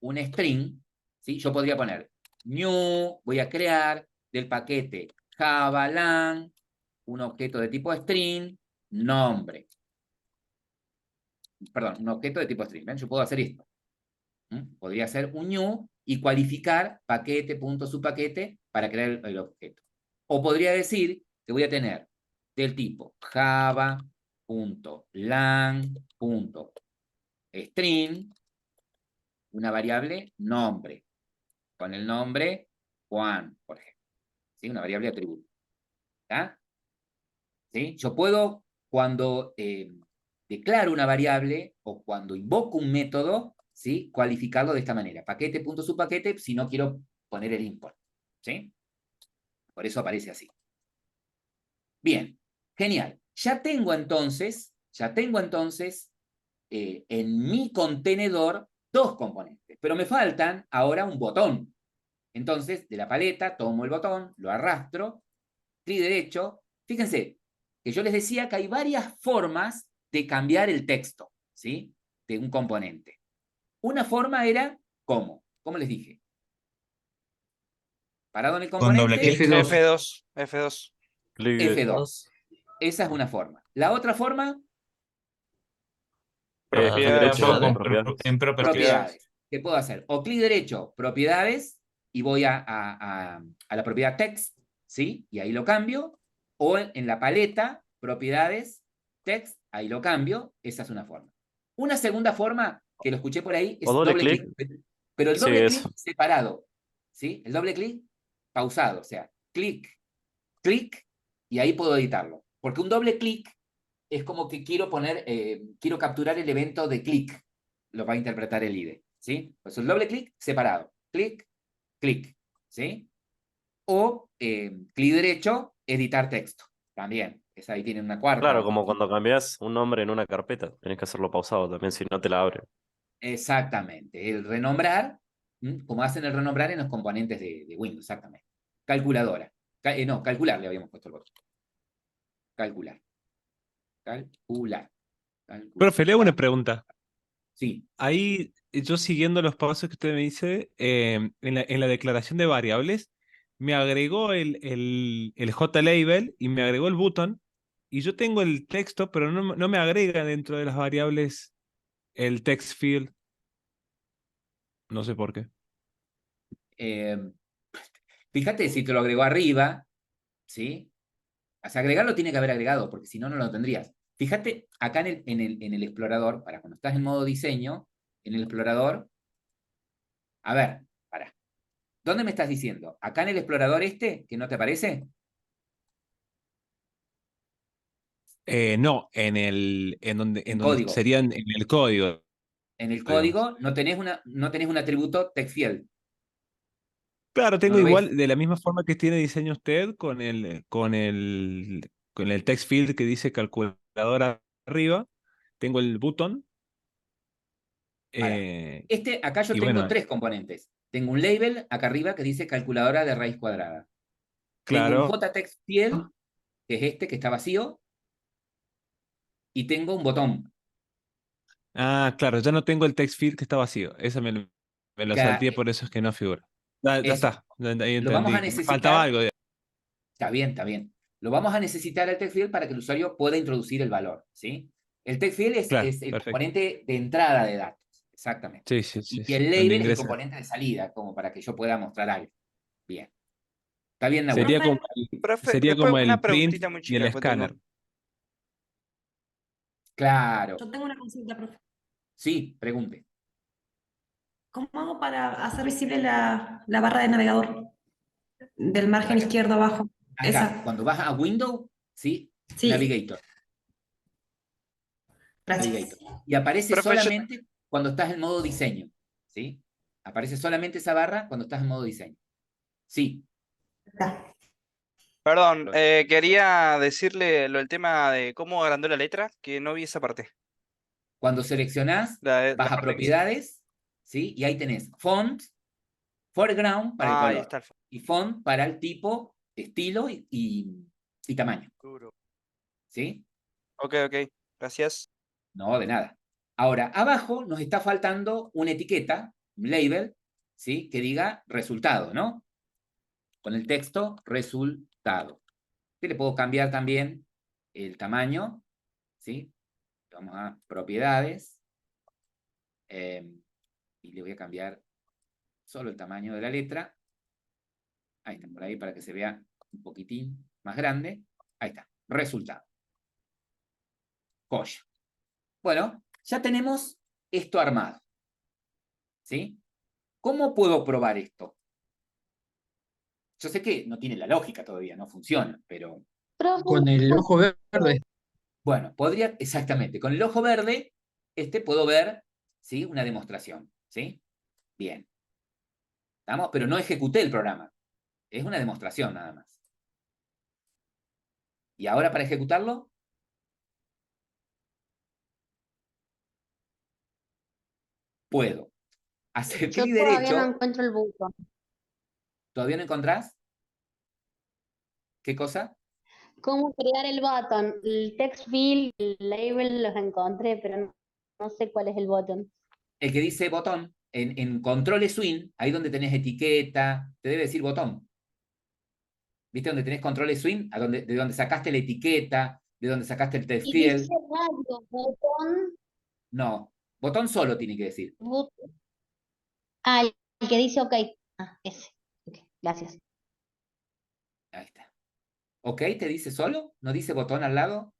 A: un string, ¿sí? Yo podría poner new, voy a crear del paquete javalang, un objeto de tipo string, nombre. Perdón, un objeto de tipo string. ¿Ven? Yo puedo hacer esto. Podría hacer un new y cualificar paquete.subpaquete para crear el objeto. O podría decir que voy a tener del tipo java.lang.string una variable nombre, con el nombre Juan, por ejemplo. ¿Sí? Una variable de atributo. ¿Está? ¿Sí? Yo puedo, cuando declaro una variable o cuando invoco un método, ¿sí? Cualificarlo de esta manera. Paquete.subpaquete si no quiero poner el import. ¿Sí? Por eso aparece así. Bien, genial. Ya tengo entonces en mi contenedor 2 componentes, pero me faltan ahora un botón. Entonces, de la paleta, tomo el botón, lo arrastro, clic derecho. Fíjense que yo les decía que hay varias formas de cambiar el texto, ¿sí? De un componente. Una forma era, ¿cómo? ¿Cómo les dije? Parado en el
B: Con doble
A: componente,
B: clic.
K: F2. F2.
A: F2. Esa es una forma. La otra forma,
C: Derecho de
B: En
C: propiedades.
B: properties.
A: propiedades. ¿Qué puedo hacer? O clic derecho, propiedades, y voy a la propiedad text, ¿sí? Y ahí lo cambio. O en la paleta, propiedades, text, ahí lo cambio. Esa es una forma. Una segunda forma, que lo escuché por ahí, es
C: O doble
A: doble
C: clic.
A: clic. Pero el
C: Sí,
A: doble
C: eso.
A: clic separado, ¿sí? El doble clic pausado, o sea, clic, clic, y ahí puedo editarlo. Porque un doble clic es como que quiero quiero capturar el evento de clic. Lo va a interpretar el IDE, ¿sí? Pues el doble clic separado. Clic, clic, ¿sí? O clic derecho, editar texto. También. Esa ahí tiene una cuarta.
C: Claro, como cuando cambias un nombre en una carpeta. Tenés que hacerlo pausado también, si no te la abre.
A: Exactamente. El renombrar, como hacen el renombrar en los componentes de Windows, exactamente. Calculadora. No, calcular le habíamos puesto el botón. Calcular. Calcular. Calcular.
M: Profe, le hago una pregunta.
A: Sí.
M: Ahí, yo siguiendo los pasos que usted me dice, en la declaración de variables, me agregó el JLabel y me agregó el button, y yo tengo el texto, pero no me agrega dentro de las variables el text field. No sé por qué.
A: Fíjate si te lo agregó arriba, ¿sí? O sea, agregarlo tiene que haber agregado, porque si no, no lo tendrías. Fíjate acá en el explorador, para cuando estás en modo diseño, en el explorador, a ver, para. ¿Dónde me estás diciendo? ¿Acá en el explorador este, que no te aparece?
M: No, en donde
A: Código.
M: sería en el código.
A: En el
M: digamos.
A: código no tenés un atributo textfield.
M: Claro, tengo
A: ¿No lo ves?
M: igual, de la misma forma que tiene diseño usted, con el text field que dice calculadora arriba, tengo el button.
A: Para. Acá yo
M: Y
A: tengo
M: bueno,
A: 3 componentes. Tengo un label acá arriba que dice calculadora de raíz cuadrada. Tengo un
M: claro.
A: JTextField, que es este que está vacío, y tengo un botón.
M: Ah, claro, ya no tengo el text field que está vacío. Esa me lo salté, por eso es que no figura. Ya
A: Eso.
M: está, ahí
A: Lo vamos
M: entendí.
A: a
M: Me faltaba
A: necesitar.
M: algo.
A: Está bien, está bien. Lo vamos a necesitar al text field para que el usuario pueda introducir el valor, ¿sí? El text field
M: Claro,
A: es el
M: perfecto.
A: componente de entrada de datos, exactamente.
M: Sí, sí,
A: Y
M: sí.
A: el
M: Donde
A: label es el
M: ingresa.
A: componente de salida, como para que yo pueda mostrar algo. Bien. ¿Está bien, Nahuel?
M: Sería como
K: Profe,
M: sería
K: después
M: como
K: una
M: el print
K: preguntita muy
M: y
K: chica
M: el
K: después tengo.
M: escáner.
A: Claro.
N: Yo tengo una consulta, profe.
A: Sí, pregunte.
N: ¿Cómo hago para hacer visible la barra de navegador del margen izquierdo abajo?
A: Acá,
N: Esa.
A: cuando vas a Windows, ¿sí?
N: Sí.
A: Navigator.
N: Gracias.
A: Y aparece
K: Profe,
A: solamente cuando estás en modo diseño, ¿sí? Aparece solamente esa barra cuando estás en modo diseño. Sí.
K: Perdón, quería decirle el tema de cómo agrandó la letra, que no vi esa parte.
A: Cuando seleccionás,
K: La
A: vas a
K: parte que-
A: propiedades, ¿sí? Y ahí tenés font, foreground para el
K: Ah, ahí
A: color,
K: está el
A: y font para el tipo, estilo y tamaño,
K: futuro.
A: ¿sí?
K: Ok, ok. Gracias.
A: No, de nada. Ahora, abajo nos está faltando una etiqueta, un label, ¿sí? Que diga resultado, ¿no? Con el texto resultado. Que le puedo cambiar también el tamaño, ¿sí? Vamos a propiedades. Y le voy a cambiar solo el tamaño de la letra. Ahí está, por ahí para que se vea un poquitín más grande. Ahí está, resultado. Joya. Bueno, ya tenemos esto armado. ¿Sí? ¿Cómo puedo probar esto? Yo sé que no tiene la lógica todavía, no funciona, pero...
F: Con el ojo verde.
A: Bueno, podría, exactamente, con el ojo verde, puedo ver, ¿sí? Una demostración, ¿sí? Bien. ¿Estamos? Pero no ejecuté el programa. Es una demostración nada más. ¿Y ahora para ejecutarlo? Puedo. hacer
J: Yo
A: clic
J: todavía no
A: derecho.
J: encuentro el botón.
A: ¿Todavía no encontrás? ¿Qué cosa?
J: ¿Cómo crear el botón? El text field, el label los encontré, pero no sé cuál es el botón.
A: El que dice botón, en control swing, ahí donde tenés etiqueta, te debe decir botón. ¿Viste donde tenés control swing? De donde sacaste la etiqueta, de donde sacaste el text
J: Y
A: field.
J: dice radio, botón,
A: No, botón solo tiene que decir.
J: botón. Ah, el que dice OK. Ah, ese. Ok, gracias.
A: Ahí está. ¿Ok? ¿Te dice solo? ¿No dice botón al lado?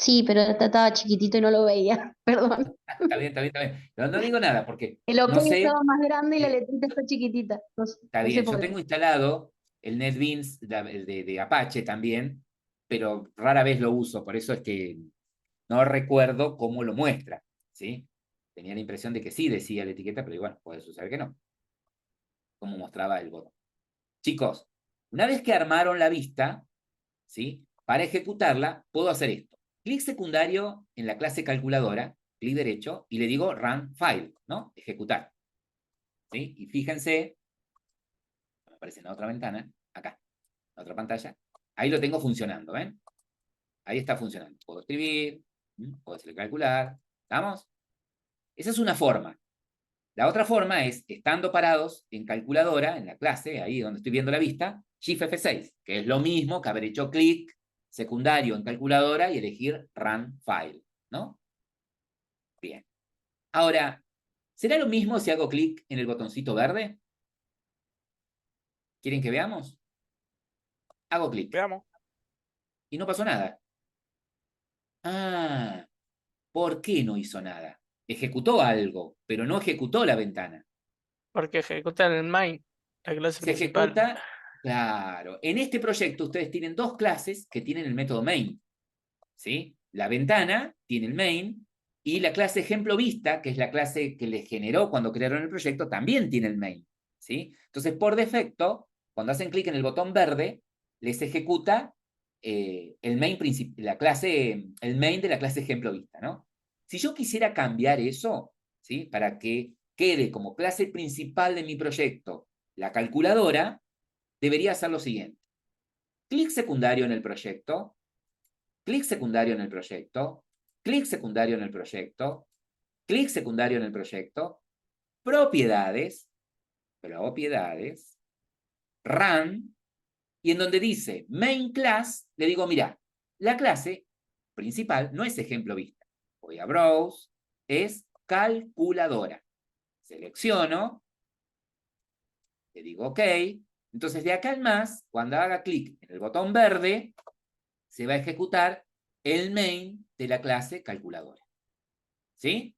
J: Sí, pero estaba chiquitito y no lo veía. Perdón.
A: Está bien, está bien, está bien. No digo nada porque
J: El OK
A: no sé.
J: estaba más grande y la
A: eh,
J: letrita está chiquitita. No sé,
A: Está
J: no sé
A: bien,
J: por
A: yo
J: qué.
A: tengo instalado el NetBeans de Apache también, pero rara vez lo uso, por eso es que no recuerdo cómo lo muestra, ¿sí? Tenía la impresión de que sí decía la etiqueta, pero bueno, puede suceder que no. Cómo mostraba el botón. Chicos, una vez que armaron la vista, ¿sí? Para ejecutarla, puedo hacer esto. Clic secundario en la clase calculadora, clic derecho, y le digo Run File, ¿no? Ejecutar. ¿Sí? Y fíjense, me aparece en la otra ventana, acá, la otra pantalla. Ahí lo tengo funcionando, ¿ven? Ahí está funcionando. Puedo escribir, puedo hacer calcular. ¿Estamos? Esa es una forma. La otra forma es, estando parados en calculadora, en la clase, ahí donde estoy viendo la vista, Shift F6, que es lo mismo que haber hecho clic secundario en calculadora y elegir Run File, ¿no? Bien. Ahora, ¿será lo mismo si hago clic en el botoncito verde? ¿Quieren que veamos? Hago clic.
K: Veamos.
A: Y no pasó nada. Ah, ¿por qué no hizo nada? Ejecutó algo, pero no ejecutó la ventana.
K: Porque ejecutan el main, la clase
A: Se
K: principal.
A: ejecuta, claro. En este proyecto ustedes tienen dos clases que tienen el método main, ¿sí? La ventana tiene el main y la clase ejemplo vista, que es la clase que les generó cuando crearon el proyecto, también tiene el main, ¿sí? Entonces, por defecto, cuando hacen clic en el botón verde, les ejecuta el main el main de la clase ejemplo vista, ¿no? Si yo quisiera cambiar eso, ¿sí? Para que quede como clase principal de mi proyecto la calculadora, debería hacer lo siguiente. Clic secundario en el proyecto, clic secundario en el proyecto, clic secundario en el proyecto, clic secundario en el proyecto, propiedades, run, y en donde dice main class, le digo, mira, la clase principal no es ejemplo vista. Voy a browse, es calculadora. Selecciono, le digo OK. Entonces, de acá en más, cuando haga clic en el botón verde, se va a ejecutar el main de la clase calculadora. ¿Sí?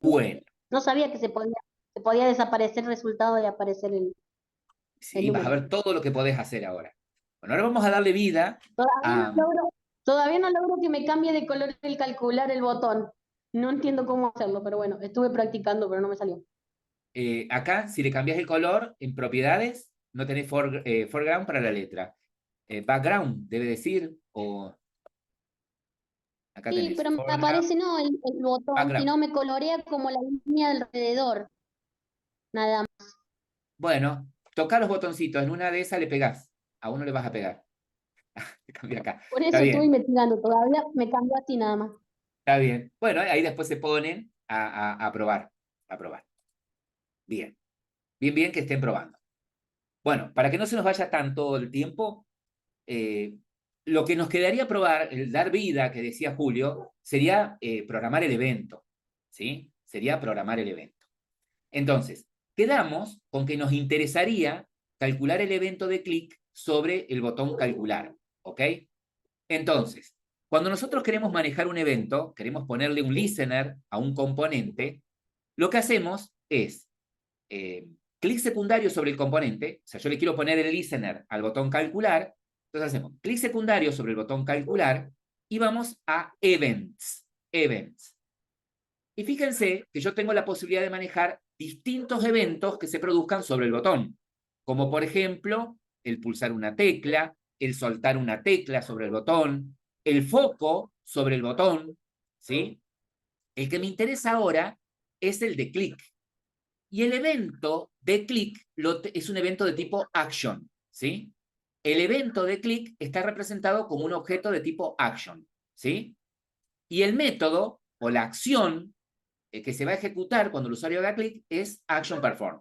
A: Bueno.
J: No sabía que se podía desaparecer el resultado y aparecer el
A: Sí, vas a
J: número.
A: ver todo lo que podés hacer ahora. Bueno, ahora vamos a darle vida a...
J: Todavía no logro que me cambie de color el calcular el botón. No entiendo cómo hacerlo, pero bueno, estuve practicando, pero no me salió.
A: Acá, si le cambias el color, en propiedades, no tenés foreground para la letra. Background, debe decir, o... Acá
J: Sí,
A: tenés
J: pero me
A: foreground,
J: aparece no el botón,
A: background.
J: sino me colorea como la línea alrededor. Nada más.
A: Bueno, toca los botoncitos, en una de esas le pegás. A uno le vas a pegar. Cambia acá.
J: Por
A: Está
J: eso estuve
A: bien,
J: investigando, todavía me cambió así nada más.
A: está bien. Bueno, ahí después se ponen a probar. A probar. Bien. Bien, bien que estén probando. Bueno, para que no se nos vaya tanto el tiempo, lo que nos quedaría probar, el dar vida que decía Julio, sería programar el evento. ¿Sí? Sería programar el evento. Entonces, quedamos con que nos interesaría calcular el evento de clic sobre el botón calcular. ¿Ok? Entonces, cuando nosotros queremos manejar un evento, queremos ponerle un listener a un componente, lo que hacemos es clic secundario sobre el componente, o sea, yo le quiero poner el listener al botón calcular, entonces hacemos clic secundario sobre el botón calcular y vamos a events. Y fíjense que yo tengo la posibilidad de manejar distintos eventos que se produzcan sobre el botón, como por ejemplo, el pulsar una tecla, el soltar una tecla sobre el botón, el foco sobre el botón, ¿sí? El que me interesa ahora es el de click. Y el evento de click es un evento de tipo action, ¿sí? El evento de click está representado como un objeto de tipo action, ¿sí? Y el método o la acción que se va a ejecutar cuando el usuario haga clic es action perform.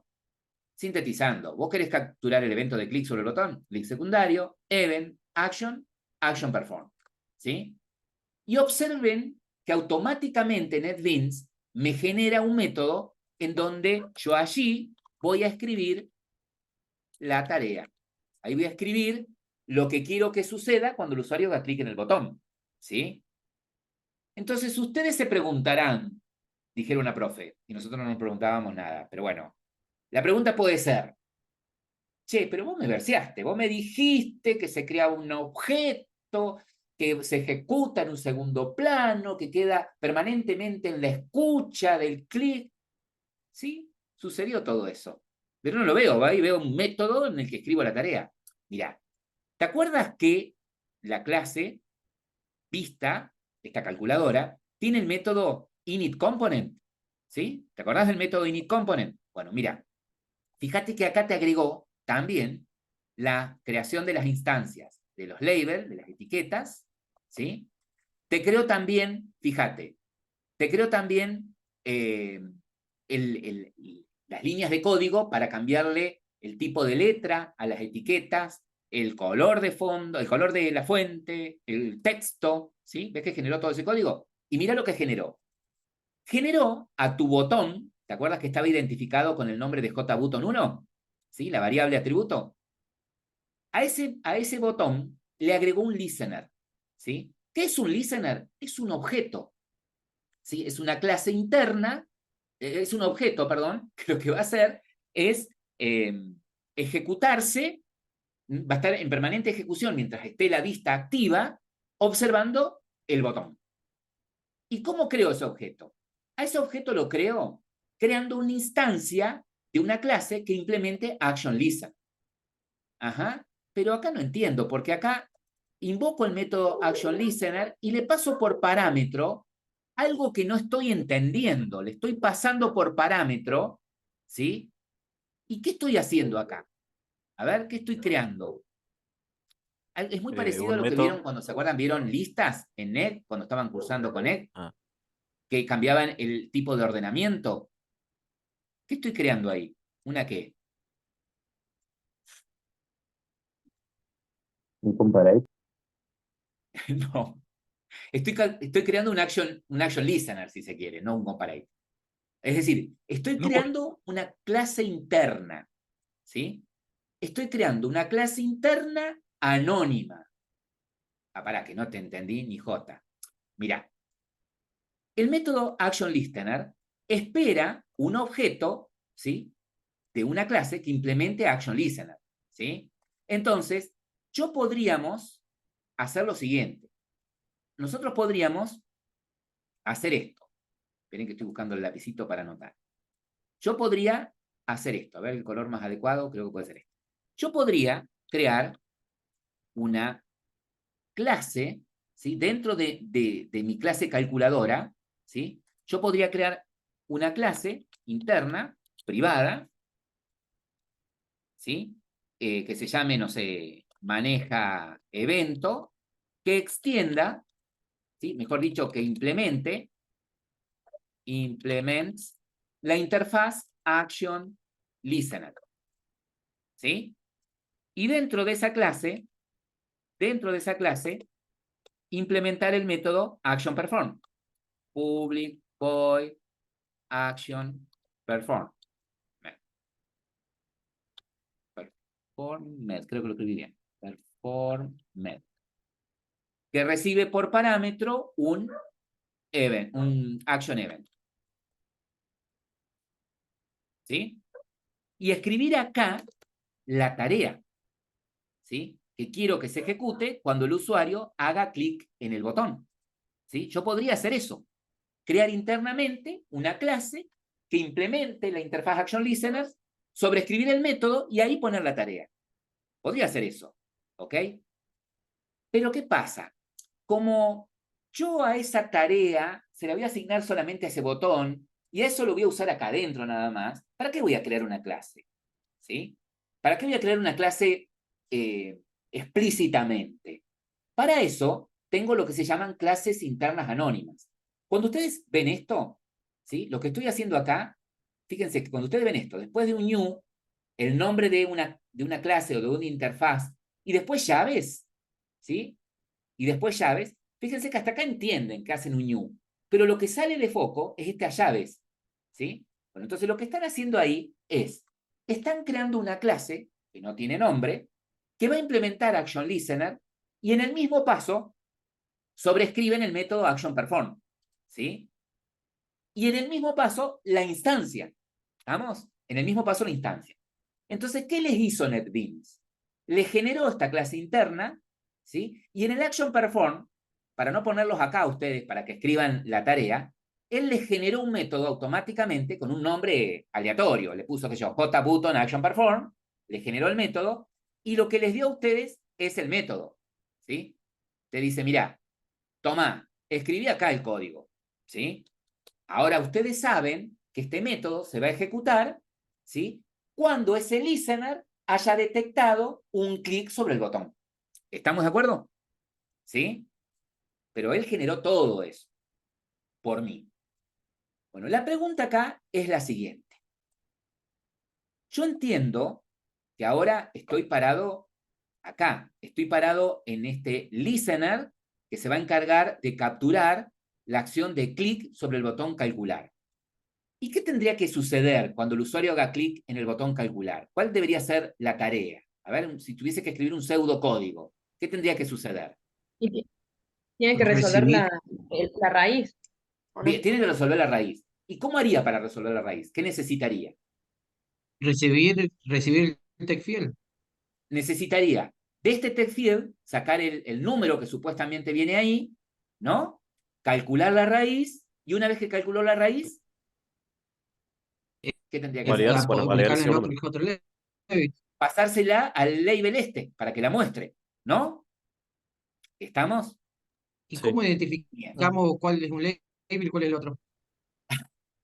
A: Sintetizando, vos querés capturar el evento de clic sobre el botón, clic secundario, event, action, action perform, ¿sí? Y observen que automáticamente NetBeans me genera un método en donde yo allí voy a escribir la tarea. Ahí voy a escribir lo que quiero que suceda cuando el usuario haga clic en el botón, ¿sí? Entonces ustedes se preguntarán, dijeron una profe, y nosotros no nos preguntábamos nada, pero bueno, la pregunta puede ser, che, pero vos me verseaste, vos me dijiste que se crea un objeto, que se ejecuta en un segundo plano, que queda permanentemente en la escucha del clic. ¿Sí? Sucedió todo eso. Pero no lo veo, ahí veo un método en el que escribo la tarea. Mirá, ¿te acuerdas que la clase vista, esta calculadora, tiene el método initComponent? ¿Sí? ¿Te acordás del método initComponent? Bueno, mira, fíjate que acá te agregó también la creación de las instancias, de los labels, de las etiquetas, ¿sí? Te creó también, fíjate, te creó también las líneas de código para cambiarle el tipo de letra a las etiquetas, el color de fondo, el color de la fuente, el texto, ¿sí? ¿Ves que generó todo ese código? Y mira lo que generó. Generó a tu botón, ¿te acuerdas que estaba identificado con el nombre de JButton1? ¿Sí? La variable atributo. A ese botón le agregó un listener, ¿sí? ¿Qué es un listener? Es un objeto, ¿sí? Es una clase interna, es un objeto, perdón, que lo que va a hacer es ejecutarse, va a estar en permanente ejecución mientras esté la vista activa, observando el botón. ¿Y cómo creo ese objeto? A ese objeto lo creo creando una instancia de una clase que implemente ActionListen. Ajá, pero acá no entiendo, porque acá invoco el método ActionListener y le paso por parámetro algo que no estoy entendiendo. Le estoy pasando por parámetro, ¿sí? ¿Y qué estoy haciendo acá? A ver, ¿qué estoy creando? Es muy parecido a
C: un
A: lo que
C: método.
A: vieron cuando, ¿se acuerdan? ¿Vieron listas en NET cuando estaban cursando con NET?
C: Ah.
A: Que cambiaban el tipo de ordenamiento. ¿Qué estoy creando ahí? ¿Una qué?
H: ¿Un comparate?
A: No. Estoy creando un action listener, si se quiere, no un comparate. Es decir, estoy
M: No,
A: creando una clase interna, ¿sí? Estoy creando una clase interna anónima. Ah, pará, que no te entendí ni jota. Mirá, el método ActionListener espera un objeto, ¿sí? De una clase que implemente ActionListener, ¿sí? Entonces, yo podríamos hacer lo siguiente. Nosotros podríamos hacer esto. Esperen que estoy buscando el lapicito para anotar. Yo podría hacer esto. A ver el color más adecuado, creo que puede ser este. Yo podría crear una clase, ¿sí? Dentro de mi clase calculadora, ¿sí? Yo podría crear una clase interna, privada, ¿sí? Que se llame, no sé, maneja evento, que extienda, ¿sí? Mejor dicho, que implements la interfaz Action Listener, ¿sí? Y dentro de esa clase, implementar el método ActionPerform. Public void action perform. Performed, creo que lo escribí bien. Performed. Que recibe por parámetro un event, un action event. ¿Sí? Y escribir acá la tarea, ¿sí? Que quiero que se ejecute cuando el usuario haga clic en el botón. ¿Sí? Yo podría hacer eso. Crear internamente una clase que implemente la interfaz ActionListener, sobreescribir el método y ahí poner la tarea. Podría hacer eso, ¿ok? Pero ¿qué pasa? Como yo a esa tarea se la voy a asignar solamente a ese botón y a eso lo voy a usar acá adentro nada más. ¿Para qué voy a crear una clase? ¿Sí? ¿Para qué voy a crear una clase explícitamente? Para eso tengo lo que se llaman clases internas anónimas. Cuando ustedes ven esto, ¿sí? Lo que estoy haciendo acá, fíjense que cuando ustedes ven esto, después de un new, el nombre de una clase o de una interfaz, y después llaves, ¿sí? Y después llaves, fíjense que hasta acá entienden que hacen un new, pero lo que sale de foco es estas llaves, ¿sí? Bueno, entonces lo que están haciendo ahí están creando una clase que no tiene nombre, que va a implementar Action Listener, y en el mismo paso sobrescriben el método ActionPerform, ¿sí? Y en el mismo paso la instancia, ¿vamos? En el mismo paso la instancia. Entonces, ¿qué les hizo NetBeans? Les generó esta clase interna, ¿sí? Y en el ActionPerform, para no ponerlos acá a ustedes para que escriban la tarea, él les generó un método automáticamente con un nombre aleatorio. Le puso que yo, JButton ActionPerform, le generó el método, y lo que les dio a ustedes es el método, ¿sí? Te dice, mira, toma, escribí acá el código, ¿sí? Ahora ustedes saben que este método se va a ejecutar, ¿sí? Cuando ese listener haya detectado un clic sobre el botón. ¿Estamos de acuerdo? ¿Sí? Pero él generó todo eso por mí. Bueno, la pregunta acá es la siguiente. Yo entiendo que ahora estoy parado acá. Estoy parado en este listener que se va a encargar de capturar la acción de clic sobre el botón calcular. ¿Y qué tendría que suceder cuando el usuario haga clic en el botón calcular? ¿Cuál debería ser la tarea? A ver, si tuviese que escribir un pseudocódigo, ¿qué tendría que suceder?
O: Tiene que resolver
F: Recibir.
O: la raíz. ¿o no?
A: Bien, tiene que resolver la raíz. ¿Y cómo haría para resolver la raíz? ¿Qué necesitaría?
F: Recibir el tag field.
A: Necesitaría de este text field sacar el número que supuestamente viene ahí, ¿no? Calcular la raíz, y una vez que calculó la raíz, ¿qué tendría que hacer?
C: Validar, bueno, validar ese número.
A: Pasársela al label este, para que la muestre, ¿no? ¿Estamos?
F: ¿Y
C: Sí.
F: cómo identificamos cuál es un label y cuál es el otro?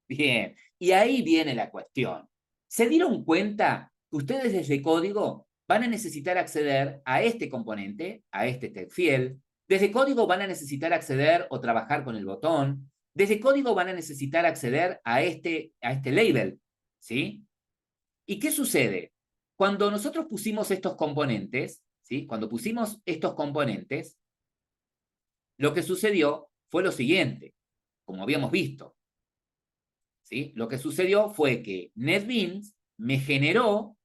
A: Bien, y ahí viene la cuestión. ¿Se dieron cuenta que ustedes desde código van a necesitar acceder a este componente, a este text field? Desde código van a necesitar acceder o trabajar con el botón. Desde código van a necesitar acceder a este label, ¿sí? ¿Y qué sucede? Cuando nosotros pusimos estos componentes, ¿sí? Cuando pusimos estos componentes, lo que sucedió fue lo siguiente, como habíamos visto. ¿Sí? Lo que sucedió fue que NetBeans me generó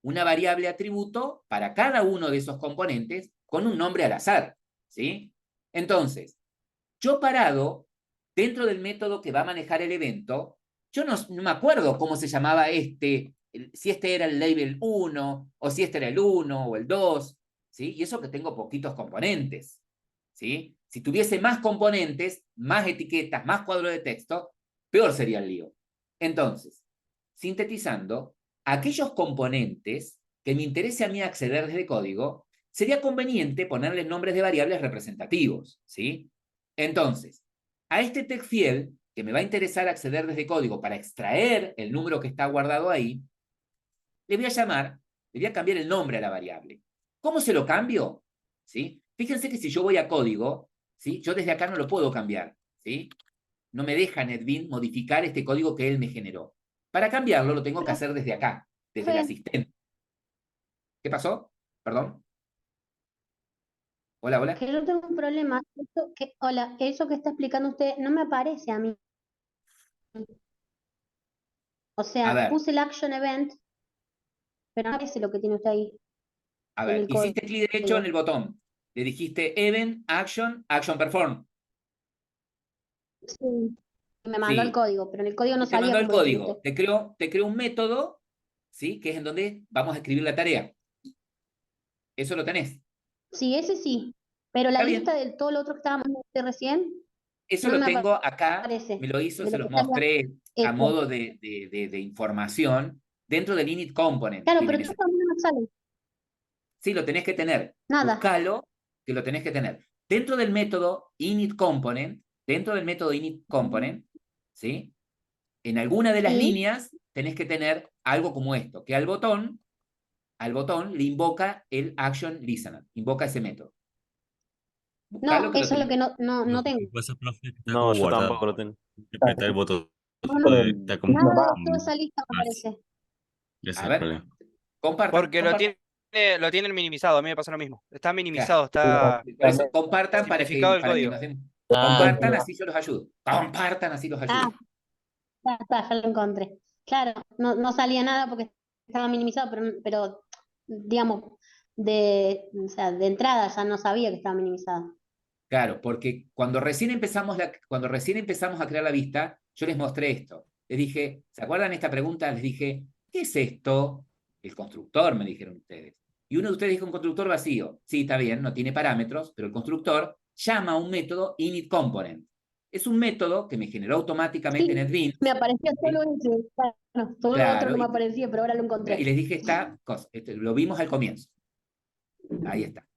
A: una variable atributo para cada uno de esos componentes con un nombre al azar, ¿sí? Entonces, yo parado, dentro del método que va a manejar el evento, yo no me acuerdo cómo se llamaba si este era el label 1, o si este era el 1 o el 2, ¿sí? Y eso que tengo poquitos componentes, ¿sí? Si tuviese más componentes, más etiquetas, más cuadro de texto, peor sería el lío. Entonces, sintetizando, aquellos componentes que me interese a mí acceder desde código, sería conveniente ponerles nombres de variables representativos, ¿sí? Entonces, a este text field, que me va a interesar acceder desde código para extraer el número que está guardado ahí, le voy a cambiar el nombre a la variable. ¿Cómo se lo cambio? ¿Sí? Fíjense que si yo voy a código, ¿sí? Yo desde acá no lo puedo cambiar, ¿sí? No me deja NetBeans modificar este código que él me generó. Para cambiarlo lo tengo que hacer desde acá, desde el asistente. ¿Qué pasó? Perdón. Hola, hola.
J: Que yo tengo un problema. Hola, eso que está explicando usted no me aparece a mí. O
A: A
J: sea,
A: ver.
J: puse el action event, pero no aparece lo que tiene usted ahí.
A: A
J: en
A: ver,
J: el
A: hiciste clic derecho en
J: código.
A: el botón. Le dijiste Event, Action, Action Perform.
J: Sí. Me mandó el
A: Sí.
J: código, pero en el código no
A: Y te
J: salía
A: mandó el
J: como lo tiene usted.
A: código. Te creó un método, ¿sí? Que es en donde vamos a escribir la tarea. Eso lo tenés.
J: Sí, ese sí. Pero la
A: Está bien.
J: lista de todo lo otro que estábamos viendo recién,
A: Eso
J: no
A: lo
J: me
A: tengo acá,
J: aparece.
A: me lo hizo,
J: De
A: se
J: lo
A: los
J: que está
A: mostré a
J: hecho.
A: modo de información dentro del init component.
J: Claro,
A: Tienen
J: pero
A: ese.
J: todo no me sale.
A: Sí, lo tenés que tener.
J: Nada.
A: Buscalo, que lo tenés que tener. Dentro del método initComponent, ¿sí? En alguna de las
J: Sí.
A: líneas tenés que tener algo como esto, que al botón le invoca el action listener, invoca ese método. Buscalo
J: No,
A: que lo
J: eso es lo
A: tenés.
J: que no tengo.
B: Pasa, profe, que está
C: No,
B: como
C: yo
B: guardado.
C: tampoco lo tengo.
B: Apretar el botón.
J: No,
B: Está como...
J: nada de toda esa lista me aparece.
B: Ese es
A: A
B: el
A: ver,
B: problema.
A: compartan.
K: Porque lo tienen minimizado, a mí me pasa lo mismo. Está minimizado,
A: Claro.
K: está
A: Por eso, compartan
K: simplificado el
A: para que
K: código.
A: nos den.
G: Ah,
A: Compartan, así yo los ayudo. Compartan, así los ayudo.
J: Ah, ya está, ya lo encontré. Claro, no salía nada porque estaba minimizado, pero digamos, o sea, de entrada ya no sabía que estaba minimizado.
A: Claro, porque cuando recién empezamos a crear la vista, yo les mostré esto. Les dije, ¿se acuerdan esta pregunta? Les dije, ¿qué es esto? El constructor, me dijeron ustedes. Y uno de ustedes dijo un constructor vacío. Sí, está bien, no tiene parámetros, pero el constructor llama a un método initComponent. Es un método que me generó automáticamente
J: Sí,
A: en NetBeans.
J: me aparecía solo ese. Bueno, todo lo otro
A: Claro,
J: no me aparecía, pero ahora lo
A: y
J: encontré.
A: les dije, lo vimos al comienzo. Ahí está.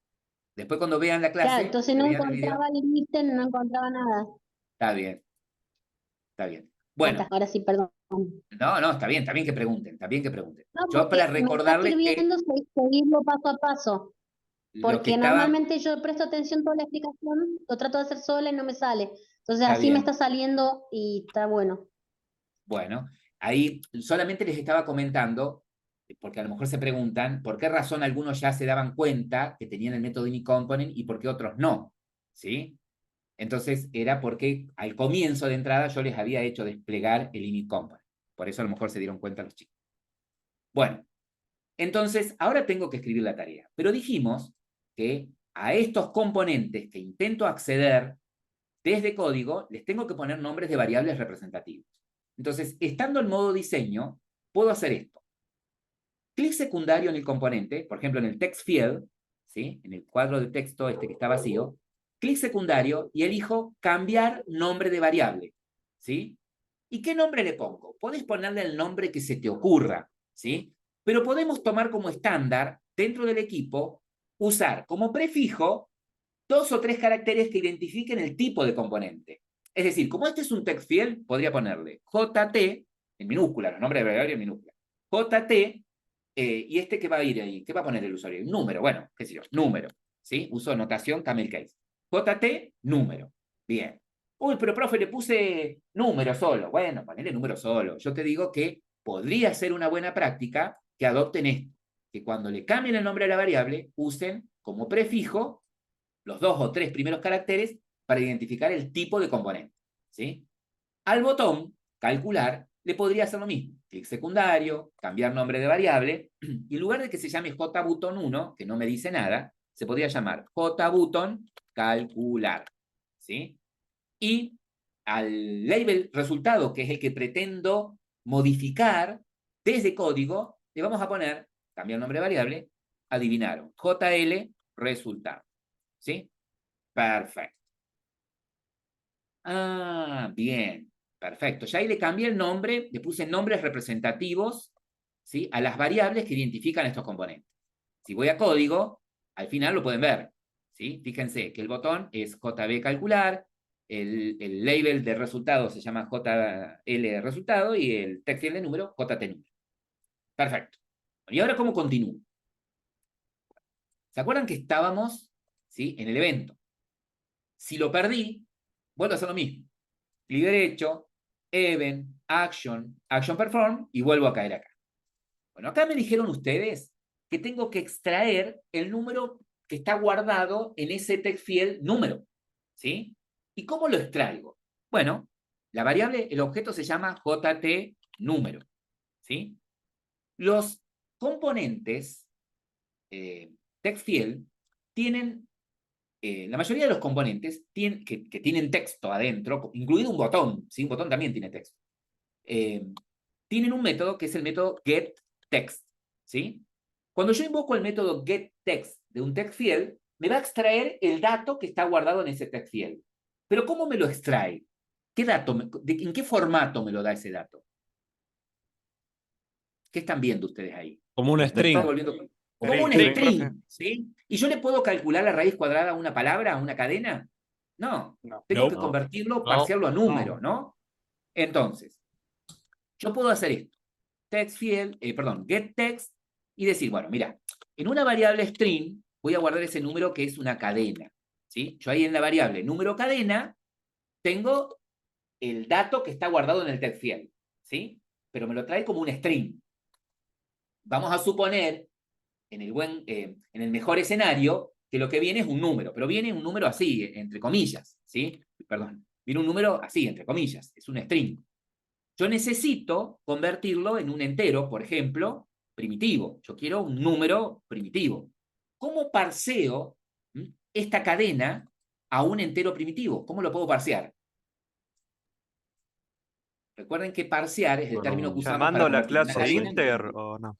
A: Después cuando vean la
J: Claro,
A: clase,
J: entonces no
A: vean el video.
J: encontraba el ítem, no encontraba nada.
A: Está bien, está bien.
J: Ahí
A: Bueno,
J: está, ahora sí, perdón.
A: no, está bien que pregunten, está bien que pregunten.
J: No,
A: Yo
J: porque
A: para
J: me está
A: recordarles que
J: sirviendo seguirlo paso a paso.
A: lo que
J: Porque
A: estaba,
J: normalmente yo presto atención a toda la explicación, lo trato de hacer sola y no me sale. Entonces
A: está
J: así me
A: bien,
J: está saliendo y está bueno.
A: bueno, ahí solamente les estaba comentando, porque a lo mejor se preguntan, ¿por qué razón algunos ya se daban cuenta que tenían el método initComponent y por qué otros no? ¿Sí? Entonces era porque al comienzo de entrada yo les había hecho desplegar el initComponent. Por eso a lo mejor se dieron cuenta los chicos. Bueno, entonces ahora tengo que escribir la tarea, pero dijimos que a estos componentes que intento acceder desde código, les tengo que poner nombres de variables representativos. Entonces, estando en modo diseño, puedo hacer esto. Clic secundario en el componente, por ejemplo, en el text field, ¿sí? En el cuadro de texto este que está vacío, clic secundario y elijo cambiar nombre de variable, ¿sí? ¿Y qué nombre le pongo? Podés ponerle el nombre que se te ocurra, ¿sí? Pero podemos tomar como estándar, dentro del equipo, usar como prefijo 2 o 3 caracteres que identifiquen el tipo de componente. Es decir, como este es un text field, podría ponerle JT, en minúscula, los nombres de variable en minúscula. JT, y este que va a ir ahí, ¿qué va a poner el usuario? Un número, bueno, qué sé yo, número, ¿sí? Uso notación camel case. JT, número. Bien. Uy, pero profe, le puse número solo. Bueno, ponele número solo. Yo te digo que podría ser una buena práctica que adopten esto, que cuando le cambien el nombre a la variable, usen como prefijo los 2 o 3 primeros caracteres para identificar el tipo de componente, ¿sí? Al botón calcular le podría hacer lo mismo. Clic secundario, cambiar nombre de variable, y en lugar de que se llame JButton1, que no me dice nada, se podría llamar JButton calcular, ¿sí? Y al label resultado, que es el que pretendo modificar desde código, le vamos a poner, cambiar nombre de variable, adivinaron, JL resultado. ¿Sí? Perfecto. Ah, bien. Perfecto. Ya ahí le cambié el nombre, le puse nombres representativos, ¿sí? A las variables que identifican estos componentes. Si voy a código, al final lo pueden ver, ¿sí? Fíjense que el botón es JB calcular, el label de resultado se llama JL resultado y el text field de número JT número. Perfecto. ¿Y ahora cómo continúo? ¿Se acuerdan que estábamos, ¿sí? En el evento? Si lo perdí, vuelvo a hacer lo mismo. Clic derecho, event, action, action perform, y vuelvo a caer acá. Bueno, acá me dijeron ustedes que tengo que extraer el número que está guardado en ese text field número, ¿sí? ¿Y cómo lo extraigo? Bueno, la variable, el objeto se llama JT número, ¿sí? Los componentes text field tienen la mayoría de los componentes que tienen texto adentro, incluido un botón, ¿sí? Un botón también tiene texto, tienen un método que es el método getText, ¿sí? Cuando yo invoco el método getText de un text field, me va a extraer el dato que está guardado en ese text field. Pero ¿cómo me lo extrae? ¿Qué dato, en qué formato me lo da ese dato? ¿Qué están viendo ustedes ahí?
M: Como una
A: Me
M: string.
A: está volviendo como un
K: String,
A: string,
K: profe.
A: ¿sí? ¿Y yo le puedo calcular la raíz cuadrada a una palabra, a una cadena? No, tengo que
M: No.
A: convertirlo,
G: No.
A: parciarlo a número, ¿no? Entonces, yo puedo hacer esto. Get text, y decir, bueno, mira, en una variable string voy a guardar ese número que es una cadena, ¿sí? Yo ahí en la variable número cadena tengo el dato que está guardado en el text field, ¿sí? Pero me lo trae como un string. Vamos a suponer, en el mejor escenario, que lo que viene es un número, pero viene un número así, entre comillas, ¿sí? Perdón, viene un número así, entre comillas, es un string. Yo necesito convertirlo en un entero, por ejemplo, primitivo. Yo quiero un número primitivo. ¿Cómo parseo esta cadena a un entero primitivo? ¿Cómo lo puedo parsear? Recuerden que parsear es el término que usamos
C: Llamando
A: para
C: a la
A: convertir una
C: clase
A: cadena en
C: inter
A: primitivo.
C: o no.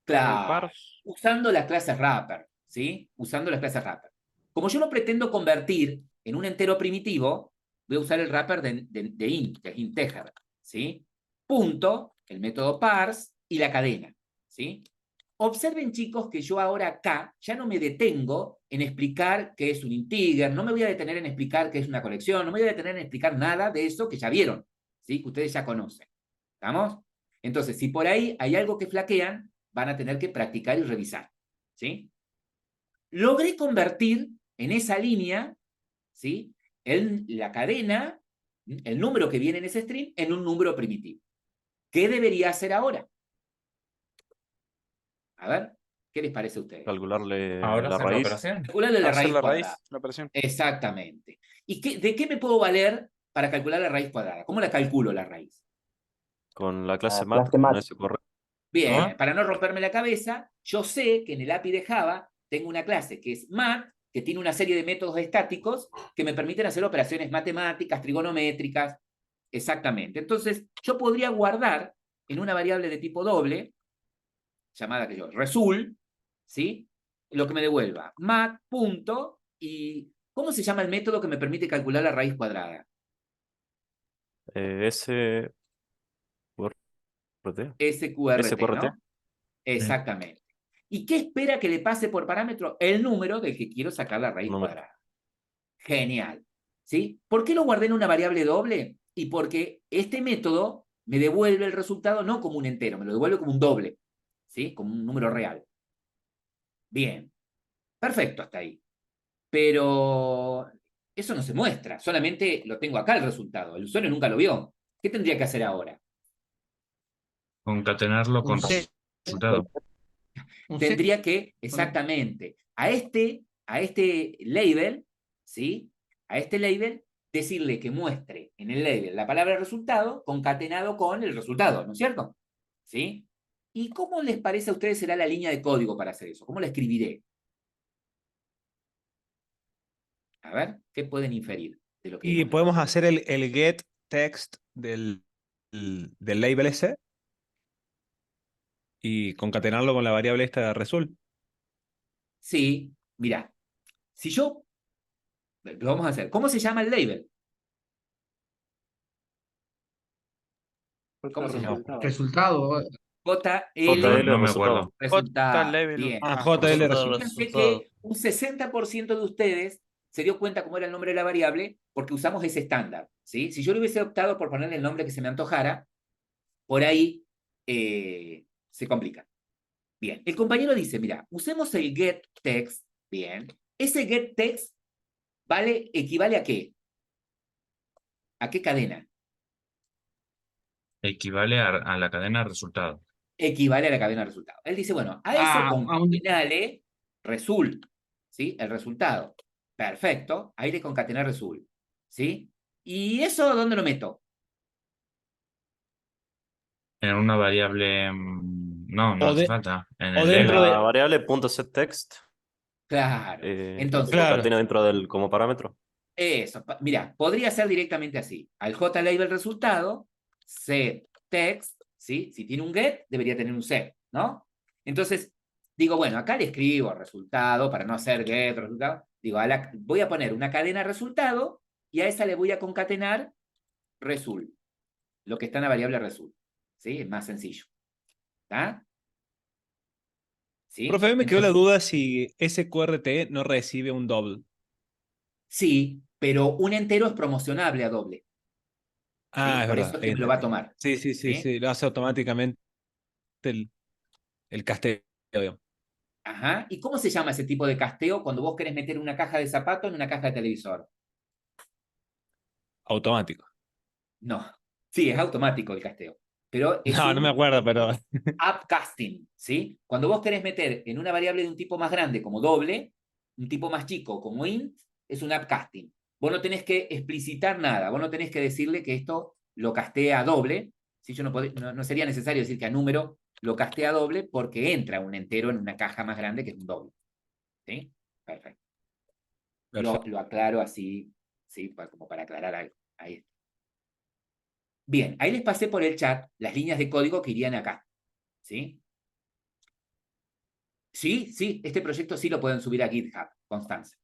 A: Claro, usando las clases wrapper, ¿sí? Usando las clases wrapper. Como yo lo pretendo convertir en un entero primitivo, voy a usar el wrapper de int, que es integer, ¿sí? Punto, el método parse y la cadena, ¿sí? Observen, chicos, que yo ahora acá ya no me detengo en explicar qué es un integer, no me voy a detener en explicar qué es una colección, no me voy a detener en explicar nada de eso que ya vieron, ¿sí? Que ustedes ya conocen. ¿Estamos? Entonces, si por ahí hay algo que flaquean, van a tener que practicar y revisar, ¿sí? Logré convertir en esa línea, ¿sí? La cadena, el número que viene en ese string, en un número primitivo. ¿Qué debería hacer ahora? A ver, ¿qué les parece a ustedes?
C: Calcularle
B: Ahora
C: la
B: hacer la
C: raíz.
B: operación.
A: Calcularle la
K: Hacer
A: raíz
K: la
A: cuadrada.
K: raíz, la operación.
A: Exactamente. ¿Y de qué me puedo valer para calcular la raíz cuadrada? ¿Cómo la calculo la raíz?
C: Con la clase
H: Ah,
C: mat,
H: clase mat.
C: con ese correo.
A: Bien, para no romperme la cabeza, yo sé que en el API de Java tengo una clase que es mat, que tiene una serie de métodos estáticos que me permiten hacer operaciones matemáticas, trigonométricas, exactamente. Entonces, yo podría guardar en una variable de tipo doble, llamada que yo, result, ¿sí? Lo que me devuelva, mat, punto, y ¿cómo se llama el método que me permite calcular la raíz cuadrada?
C: SQRT.
A: SQRT,
C: SQRT.
A: ¿no? Exactamente. ¿Y qué espera que le pase por parámetro? El número del que quiero sacar la raíz cuadrada. Genial. ¿Sí? ¿Por qué lo guardé en una variable doble? Y porque este método me devuelve el resultado no como un entero, me lo devuelve como un doble, ¿sí? Como un número real. Bien. Perfecto hasta ahí. Pero eso no se muestra, solamente lo tengo acá el resultado. El usuario nunca lo vio. ¿Qué tendría que hacer ahora?
B: Concatenarlo con
F: Un set.
B: resultado.
F: Un set.
A: Tendría que, exactamente, a este label, ¿sí? A este label, decirle que muestre en el label la palabra resultado concatenado con el resultado, ¿no es cierto? ¿Sí? ¿Y cómo les parece a ustedes será la línea de código para hacer eso? ¿Cómo la escribiré? A ver, ¿qué pueden inferir de lo que
M: Y
A: vimos?
M: podemos hacer el get text del label ese y concatenarlo con la variable esta de result.
A: Sí, mira, si yo, lo vamos a hacer, ¿cómo se llama el label? ¿Cómo se llama?
F: Resultado.
A: JL
B: No me acuerdo.
A: resultado.
K: JLabel.
A: Bien.
M: JL result.
A: Fíjense que un 60% de ustedes se dio cuenta cómo era el nombre de la variable porque usamos ese estándar, ¿sí? Si yo le hubiese optado por ponerle el nombre que se me antojara, por ahí se complica. Bien, el compañero dice, mira, usemos el getText, bien. Ese getText equivale ¿a qué? ¿A qué cadena?
B: Equivale a la cadena resultado.
A: Equivale a la cadena de resultados. Él dice, bueno, a eso concatenale result, ¿sí? El resultado. Perfecto, ahí le concatené result, ¿sí? ¿Y eso dónde lo meto?
B: En una variable. No hace falta. En el
C: En
B: label.
C: la variable .setText.
A: Claro. Entonces,
C: Concatena dentro del como parámetro.
A: Eso, mira, podría ser directamente así. Al JLabel resultado, setText, ¿sí? Si tiene un get, debería tener un set, ¿no? Entonces, digo, bueno, acá le escribo resultado para no hacer get, resultado. Digo, voy a poner una cadena resultado y a esa le voy a concatenar result, lo que está en la variable result, ¿sí? Es más sencillo. ¿Está? ¿sí?
M: Profe, a mí me quedó la
A: Entonces,
M: duda si SQRT no recibe un doble.
A: sí, pero un entero es promocionable a doble.
M: Ah,
A: ¿Sí?
M: es
A: Por
M: verdad,
A: eso es
M: ahí
A: que me lo va a
M: entendí.
A: tomar.
M: Sí, sí, sí,
A: ¿Sí?
M: sí, lo hace automáticamente el casteo, digamos.
A: Ajá. ¿Y cómo se llama ese tipo de casteo cuando vos querés meter una caja de zapatos en una caja de televisor?
M: Automático.
A: No. Sí, es automático el casteo. Pero es
M: No, no me
A: un
M: acuerdo, pero
A: upcasting, ¿sí? Cuando vos querés meter en una variable de un tipo más grande como doble, un tipo más chico como int, es un upcasting. Vos no tenés que explicitar nada, vos no tenés que decirle que esto lo castea a doble, ¿sí? Yo no sería necesario decir que a número lo castea a doble porque entra un entero en una caja más grande que es un doble. ¿Sí? Perfecto. Lo aclaro así, ¿sí? Como para aclarar algo. Ahí está. Bien, ahí les pasé por el chat las líneas de código que irían acá. ¿Sí? Sí, este proyecto sí lo pueden subir a GitHub, Constanza.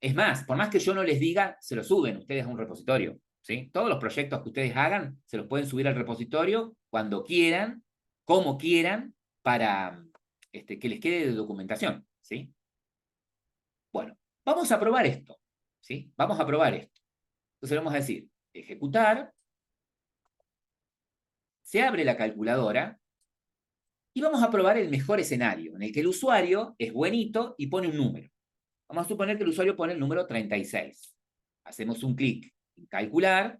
A: Es más, por más que yo no les diga, se lo suben ustedes a un repositorio. ¿Sí? Todos los proyectos que ustedes hagan se los pueden subir al repositorio cuando quieran, como quieran, para que les quede de documentación. ¿Sí? Bueno, vamos a probar esto. ¿Sí? Vamos a probar esto. Entonces vamos a decir, ejecutar, se abre la calculadora y vamos a probar el mejor escenario, en el que el usuario es buenito y pone un número. Vamos a suponer que el usuario pone el número 36. Hacemos un clic en calcular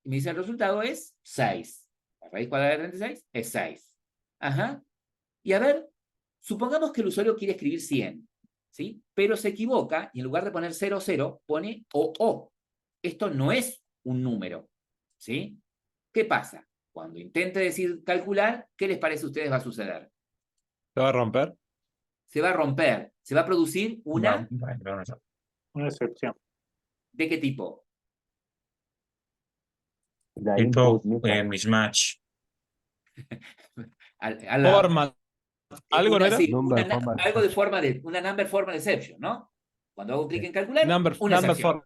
A: y me dice el resultado es 6. La raíz cuadrada de 36 es 6. Ajá. Y a ver, supongamos que el usuario quiere escribir 100, ¿sí? Pero se equivoca y en lugar de poner 00 pone OO. Esto no es un número, ¿sí? ¿Qué pasa? Cuando intente decir calcular, ¿qué les parece a ustedes va a suceder?
M: ¿se va a romper?
A: Se va a romper, se va a producir una...
D: Una excepción.
A: ¿De qué tipo?
H: La
B: Tipo
H: input mismatch.
B: mismatch.
M: Forma, ¿algo no era?
A: Sí,
H: Number format
A: algo de
H: exception.
A: forma de, una number formal exception, ¿no? Cuando hago clic en calcular,
M: Number
A: una excepción.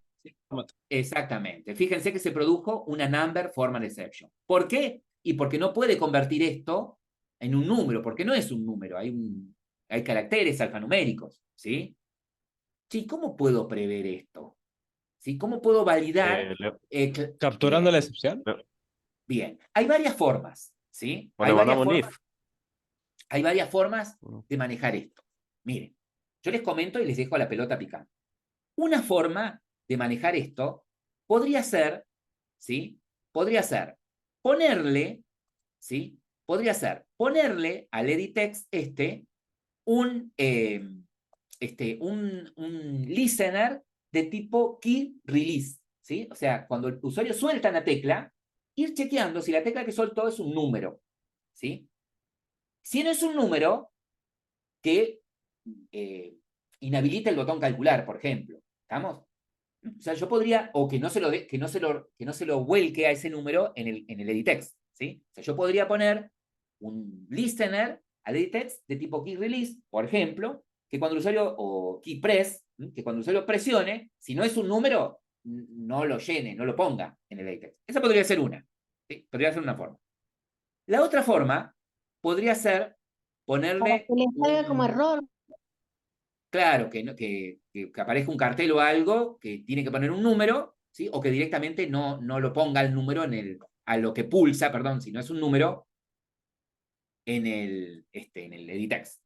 M: format.
A: Exactamente. Fíjense que se produjo una number formal exception. ¿Por qué? Y porque no puede convertir esto en un número, porque no es un número, hay caracteres alfanuméricos, ¿sí? Sí, ¿cómo puedo prever esto? ¿Sí? ¿Cómo puedo validar?
M: ¿Capturando la excepción?
A: Bien, hay varias formas, ¿sí?
C: Bueno, mandamos un if.
A: Hay varias formas de manejar esto. Miren, yo les comento y les dejo la pelota picando. Una forma de manejar esto podría ser, ¿sí? Podría ser ponerle, ¿sí? Podría ser ponerle al editext un listener de tipo key release, ¿sí? O sea, cuando el usuario suelta una tecla, ir chequeando si la tecla que soltó es un número, ¿sí? Si no es un número, que inhabilita el botón calcular, por ejemplo. ¿Estamos? O sea, yo podría, o que no se lo vuelque a ese número en el editext, ¿sí? O sea, yo podría poner un listener al editext de tipo key release, por ejemplo, que cuando el usuario, o key press, que cuando el usuario presione, si no es un número, no lo llene, no lo ponga en el editext. Esa podría ser una, ¿sí? Podría ser una forma. La otra forma podría ser ponerle...
J: Que le salga como error.
A: Claro, que aparezca un cartel o algo que tiene que poner un número, ¿sí? O que directamente no lo ponga el número a lo que pulsa, perdón, si no es un número, en el editext,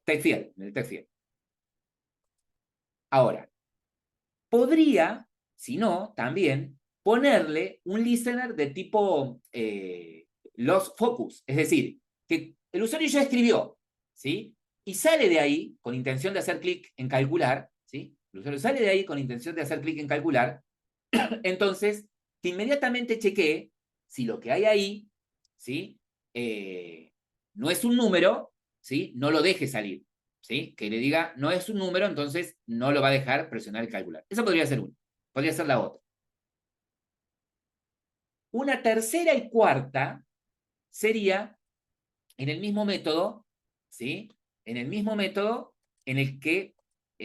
A: text field, en el text field. Ahora, podría, si no, también ponerle un listener de tipo lost focus, es decir, que el usuario ya escribió, ¿sí? Y sale de ahí con intención de hacer clic en calcular, ¿sí? El usuario sale de ahí con intención de hacer clic en calcular, entonces que inmediatamente chequee si lo que hay ahí, ¿sí? No es un número, ¿sí? No lo deje salir, ¿sí? Que le diga, no es un número, entonces no lo va a dejar presionar el calcular. Esa podría ser una. Podría ser la otra. Una tercera y cuarta sería en el mismo método, ¿sí? En el mismo método en el que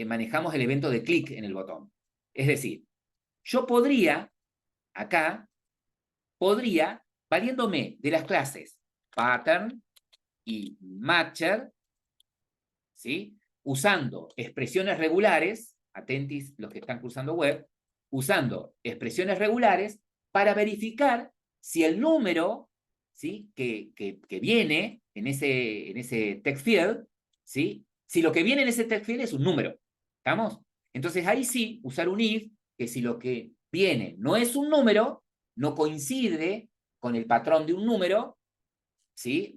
A: manejamos el evento de clic en el botón. Es decir, yo podría, acá, valiéndome de las clases pattern y matcher, ¿sí? Usando expresiones regulares, atentis los que están cursando web, usando expresiones regulares para verificar si el número, ¿sí? que viene en ese text field, ¿sí? Si lo que viene en ese text field es un número, ¿estamos? Entonces ahí sí, usar un if, que si lo que viene no es un número, no coincide con el patrón de un número, ¿sí?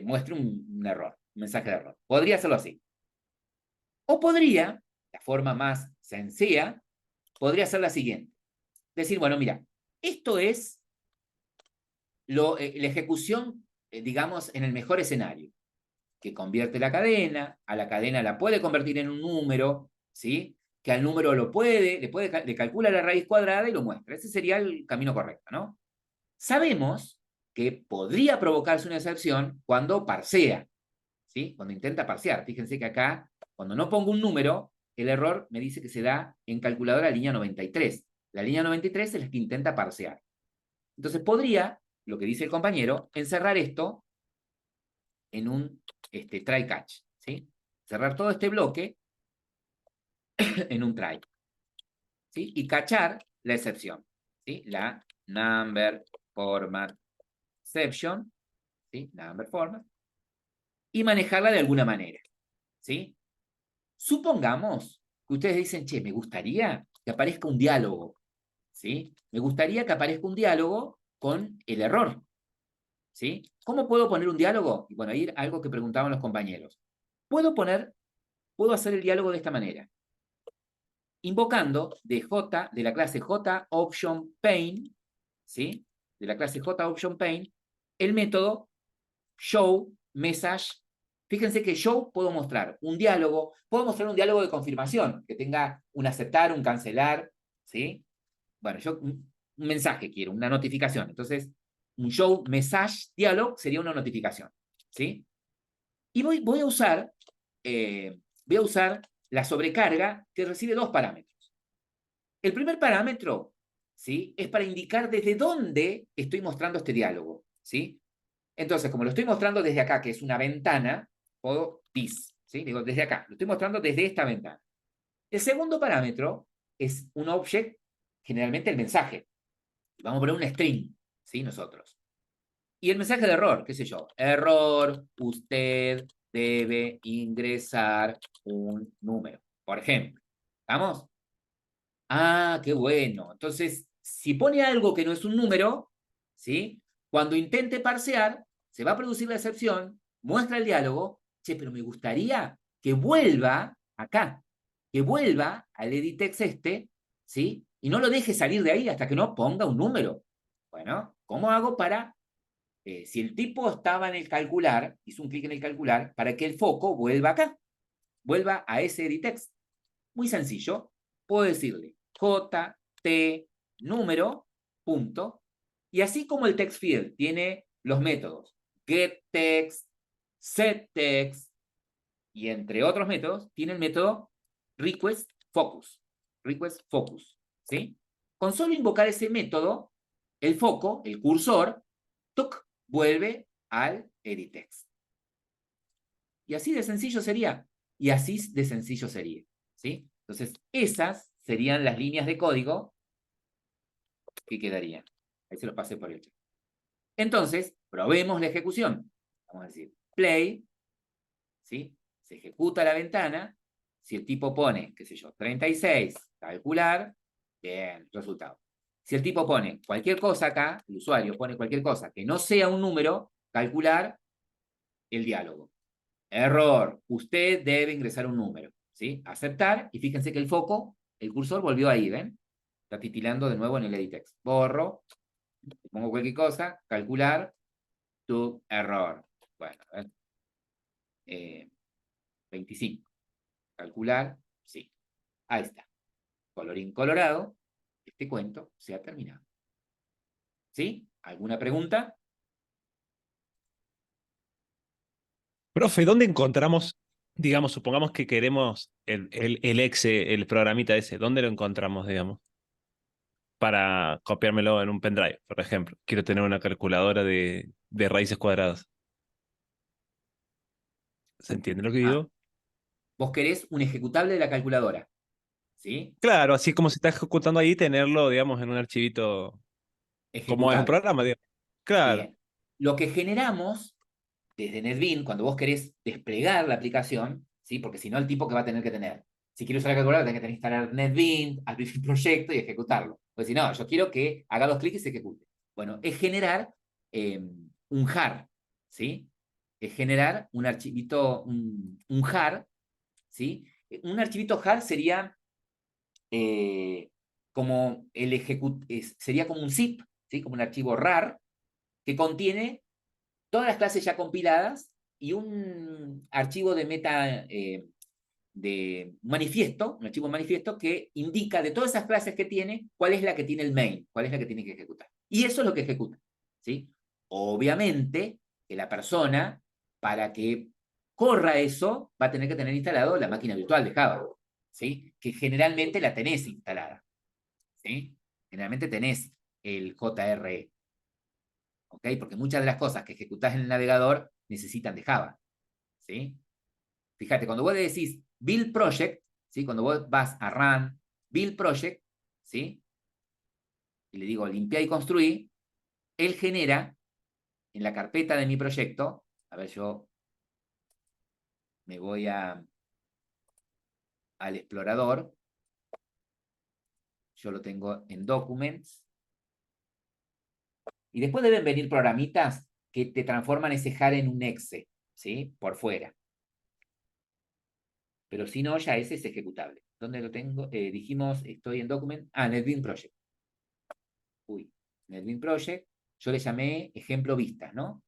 A: Muestre un error, un mensaje de error. Podría hacerlo así. O podría, la forma más sencilla, podría ser la siguiente. Decir, bueno, mira, esto es la ejecución, digamos, en el mejor escenario, que convierte la cadena, a la cadena la puede convertir en un número, ¿sí? Que al número le calcula la raíz cuadrada y lo muestra. Ese sería el camino correcto, ¿no? Sabemos que podría provocarse una excepción cuando parsea, ¿sí? Cuando intenta parsear. Fíjense que acá, cuando no pongo un número, el error me dice que se da en calculadora línea 93. La línea 93 es la que intenta parsear. Entonces podría, lo que dice el compañero, encerrar esto en un try catch, ¿sí? Cerrar todo este bloque en un try, ¿sí? Y cachar la excepción, ¿sí? La number format exception, ¿sí? Number format, y manejarla de alguna manera, ¿sí? Supongamos que ustedes dicen, che, me gustaría que aparezca un diálogo, ¿sí? Me gustaría que aparezca un diálogo con el error, ¿sí? ¿Cómo puedo poner un diálogo? Y bueno, ahí algo que preguntaban los compañeros. Puedo hacer el diálogo de esta manera. Invocando de la clase JOptionPaint, ¿sí? De la clase JOptionPaint, el método showMessage. Fíjense que yo puedo mostrar un diálogo de confirmación, que tenga un aceptar, un cancelar, ¿sí? Bueno, yo un mensaje quiero, una notificación. Entonces, un showMessage dialog sería una notificación, ¿sí? Y voy a usar la sobrecarga que recibe dos parámetros. El primer parámetro, ¿sí? Es para indicar desde dónde estoy mostrando este diálogo, ¿sí? Entonces, como lo estoy mostrando desde acá, que es una ventana, o this, ¿sí? Digo, desde acá, lo estoy mostrando desde esta ventana. El segundo parámetro es un object, generalmente el mensaje. Vamos a poner un string, ¿sí? Nosotros. Y el mensaje de error, qué sé yo. Error, usted debe ingresar un número, por ejemplo. ¿Vamos? Ah, qué bueno. Entonces, si pone algo que no es un número, ¿sí? Cuando intente parsear, se va a producir la excepción, muestra el diálogo, che, pero me gustaría que vuelva acá, que vuelva al editex ¿sí? Y no lo deje salir de ahí hasta que no ponga un número. Bueno, ¿cómo hago para, si el tipo estaba en el calcular, hizo un clic en el calcular, para que el foco vuelva acá, vuelva a ese editex? Muy sencillo, puedo decirle j, número, punto, y así como el text field tiene los métodos getText, setText, y entre otros métodos, tiene el método requestFocus, ¿sí? Con solo invocar ese método, el foco, el cursor, vuelve al editText. Y así de sencillo sería, ¿sí? Entonces, esas serían las líneas de código que quedarían. Ahí se los pasé por el chat. Entonces, probemos la ejecución. Vamos a decir, play, ¿sí? Se ejecuta la ventana. Si el tipo pone, qué sé yo, 36, calcular, bien, resultado. Si el tipo pone cualquier cosa acá, el usuario pone cualquier cosa que no sea un número, calcular el diálogo. Error, usted debe ingresar un número, ¿sí? Aceptar, y fíjense que el foco, el cursor volvió ahí, ¿ven? Está titilando de nuevo en el editex. Borro, pongo cualquier cosa, calcular, tu error. Bueno, a ver. 25. Calcular, sí. Ahí está. Colorín colorado, este cuento se ha terminado. ¿Sí? ¿Alguna pregunta?
M: Profe, ¿dónde encontramos, digamos, supongamos que queremos el exe, el programita ese, ¿dónde lo encontramos, digamos? Para copiármelo en un pendrive, por ejemplo. Quiero tener una calculadora de raíces cuadradas. ¿Se entiende lo que digo?
A: Vos querés un ejecutable de la calculadora, ¿sí?
M: Claro, así como se está ejecutando ahí, tenerlo, digamos, en un archivito, como es un
A: Ejecutable.
M: programa, digamos. Claro.
A: Bien. Lo que generamos desde NetBeans, cuando vos querés desplegar la aplicación, ¿sí? Porque si no, el tipo que va a tener que tener. Si quiero usar la calculadora, tengo que tener que instalar NetBeans, abrir el proyecto y ejecutarlo. Pues si no, yo quiero que haga 2 clics y se ejecute. Bueno, es generar un jar, ¿sí? Es generar un archivito, un jar, ¿sí? Un archivito jar sería como sería como un zip, ¿sí? Como un archivo RAR que contiene todas las clases ya compiladas y un archivo de de manifiesto, un archivo manifiesto que indica de todas esas clases que tiene, cuál es la que tiene el main, cuál es la que tiene que ejecutar. Y eso es lo que ejecuta, ¿sí? Obviamente que la persona, para que corra eso, va a tener que tener instalado la máquina virtual de Java, ¿sí? Que generalmente la tenés instalada, ¿sí? Generalmente tenés el JRE, ¿ok? Porque muchas de las cosas que ejecutás en el navegador necesitan de Java, ¿sí? Fíjate, cuando vos le decís build project, ¿sí? Cuando vos vas a run build project, ¿sí? Y le digo limpiar y construir, él genera en la carpeta de mi proyecto, a ver, yo me voy al explorador, yo lo tengo en documents, y después deben venir programitas que te transforman ese jar en un exe, ¿sí? Por fuera. Pero si no, ya ese es ejecutable. ¿Dónde lo tengo? Dijimos, estoy en document. Ah, NetBeans Project. Uy, NetBeans Project. Yo le llamé ejemplo vistas, ¿no?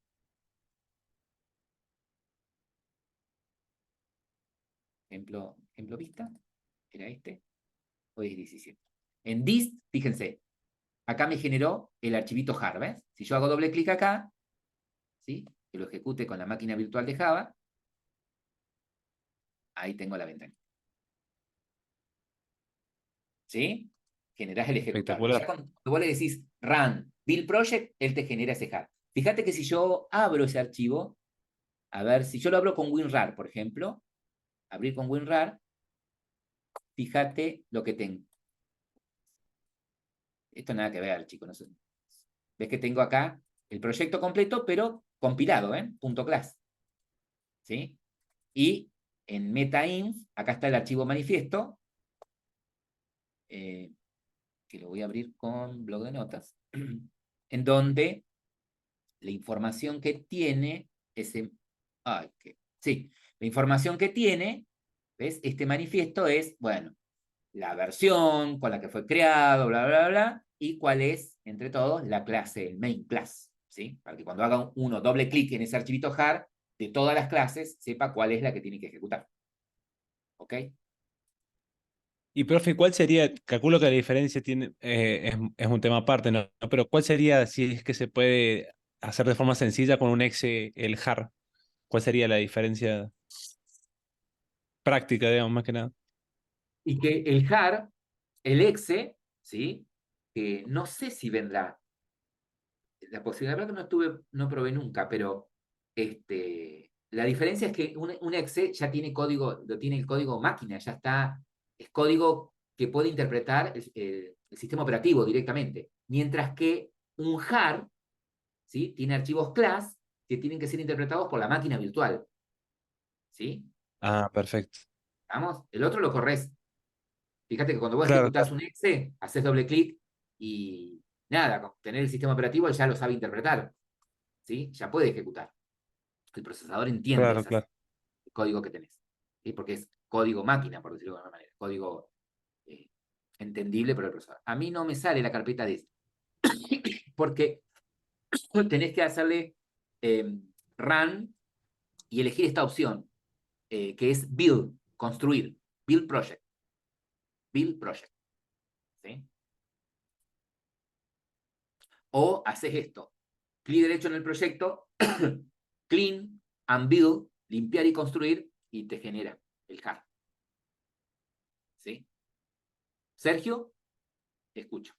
A: Ejemplo vista. ¿Era este? Hoy es 17. En dist, fíjense, acá me generó el archivito jar, ¿ves? Si yo hago doble clic acá, ¿sí? Que lo ejecute con la máquina virtual de Java, ahí tengo la ventana. ¿Sí? Generás el ejecutable.
M: Espectacular.
A: Ya cuando vos le decís run build project, él te genera ese jar. Fíjate que si yo abro ese archivo, a ver, si yo lo abro con WinRAR, por ejemplo, abrir con WinRAR, fíjate lo que tengo. Esto nada que ver, chicos. No sé. Ves que tengo acá el proyecto completo, pero compilado, ¿eh? .class. ¿Sí? Y en metainf, acá está el archivo manifiesto, que lo voy a abrir con blog de notas, en donde la información que tiene sí, la información que tiene, ¿ves? Este manifiesto es, bueno, la versión con la que fue creado, bla, bla, bla, y cuál es, entre todos, la clase, el main class, ¿sí? Para que cuando haga uno doble clic en ese archivito jar, de todas las clases, sepa cuál es la que tiene que ejecutar. ¿Ok?
M: Y profe, ¿cuál sería? Calculo que la diferencia tiene, es un tema aparte, ¿no? Pero ¿cuál sería, si es que se puede hacer de forma sencilla con un exe el jar? ¿Cuál sería la diferencia práctica, digamos, más que nada?
A: Y que el jar, el exe, ¿sí? Que no sé si vendrá. La posibilidad que no probé nunca, pero la diferencia es que un exe ya tiene código, lo tiene el código máquina, ya está, es código que puede interpretar el sistema operativo directamente. Mientras que un jar, ¿sí? Tiene archivos class que tienen que ser interpretados por la máquina virtual. ¿Sí?
M: Ah, perfecto.
A: ¿Vamos? El otro lo corres. Fíjate que cuando vos
M: Claro,
A: ejecutás un exe, haces doble clic y nada, con tener el sistema operativo él ya lo sabe interpretar. ¿Sí? Ya puede ejecutar. El procesador entiende
M: claro, claro.
A: el código que tenés. ¿Sí? Porque es código máquina, por decirlo de alguna manera. Código entendible por el procesador. A mí no me sale la carpeta de porque tenés que hacerle run y elegir esta opción, que es build, construir, build project. Build project. ¿Sí? O haces esto, clic derecho en el proyecto, clean and build, limpiar y construir, y te genera el jar. ¿Sí? Sergio, te escucho.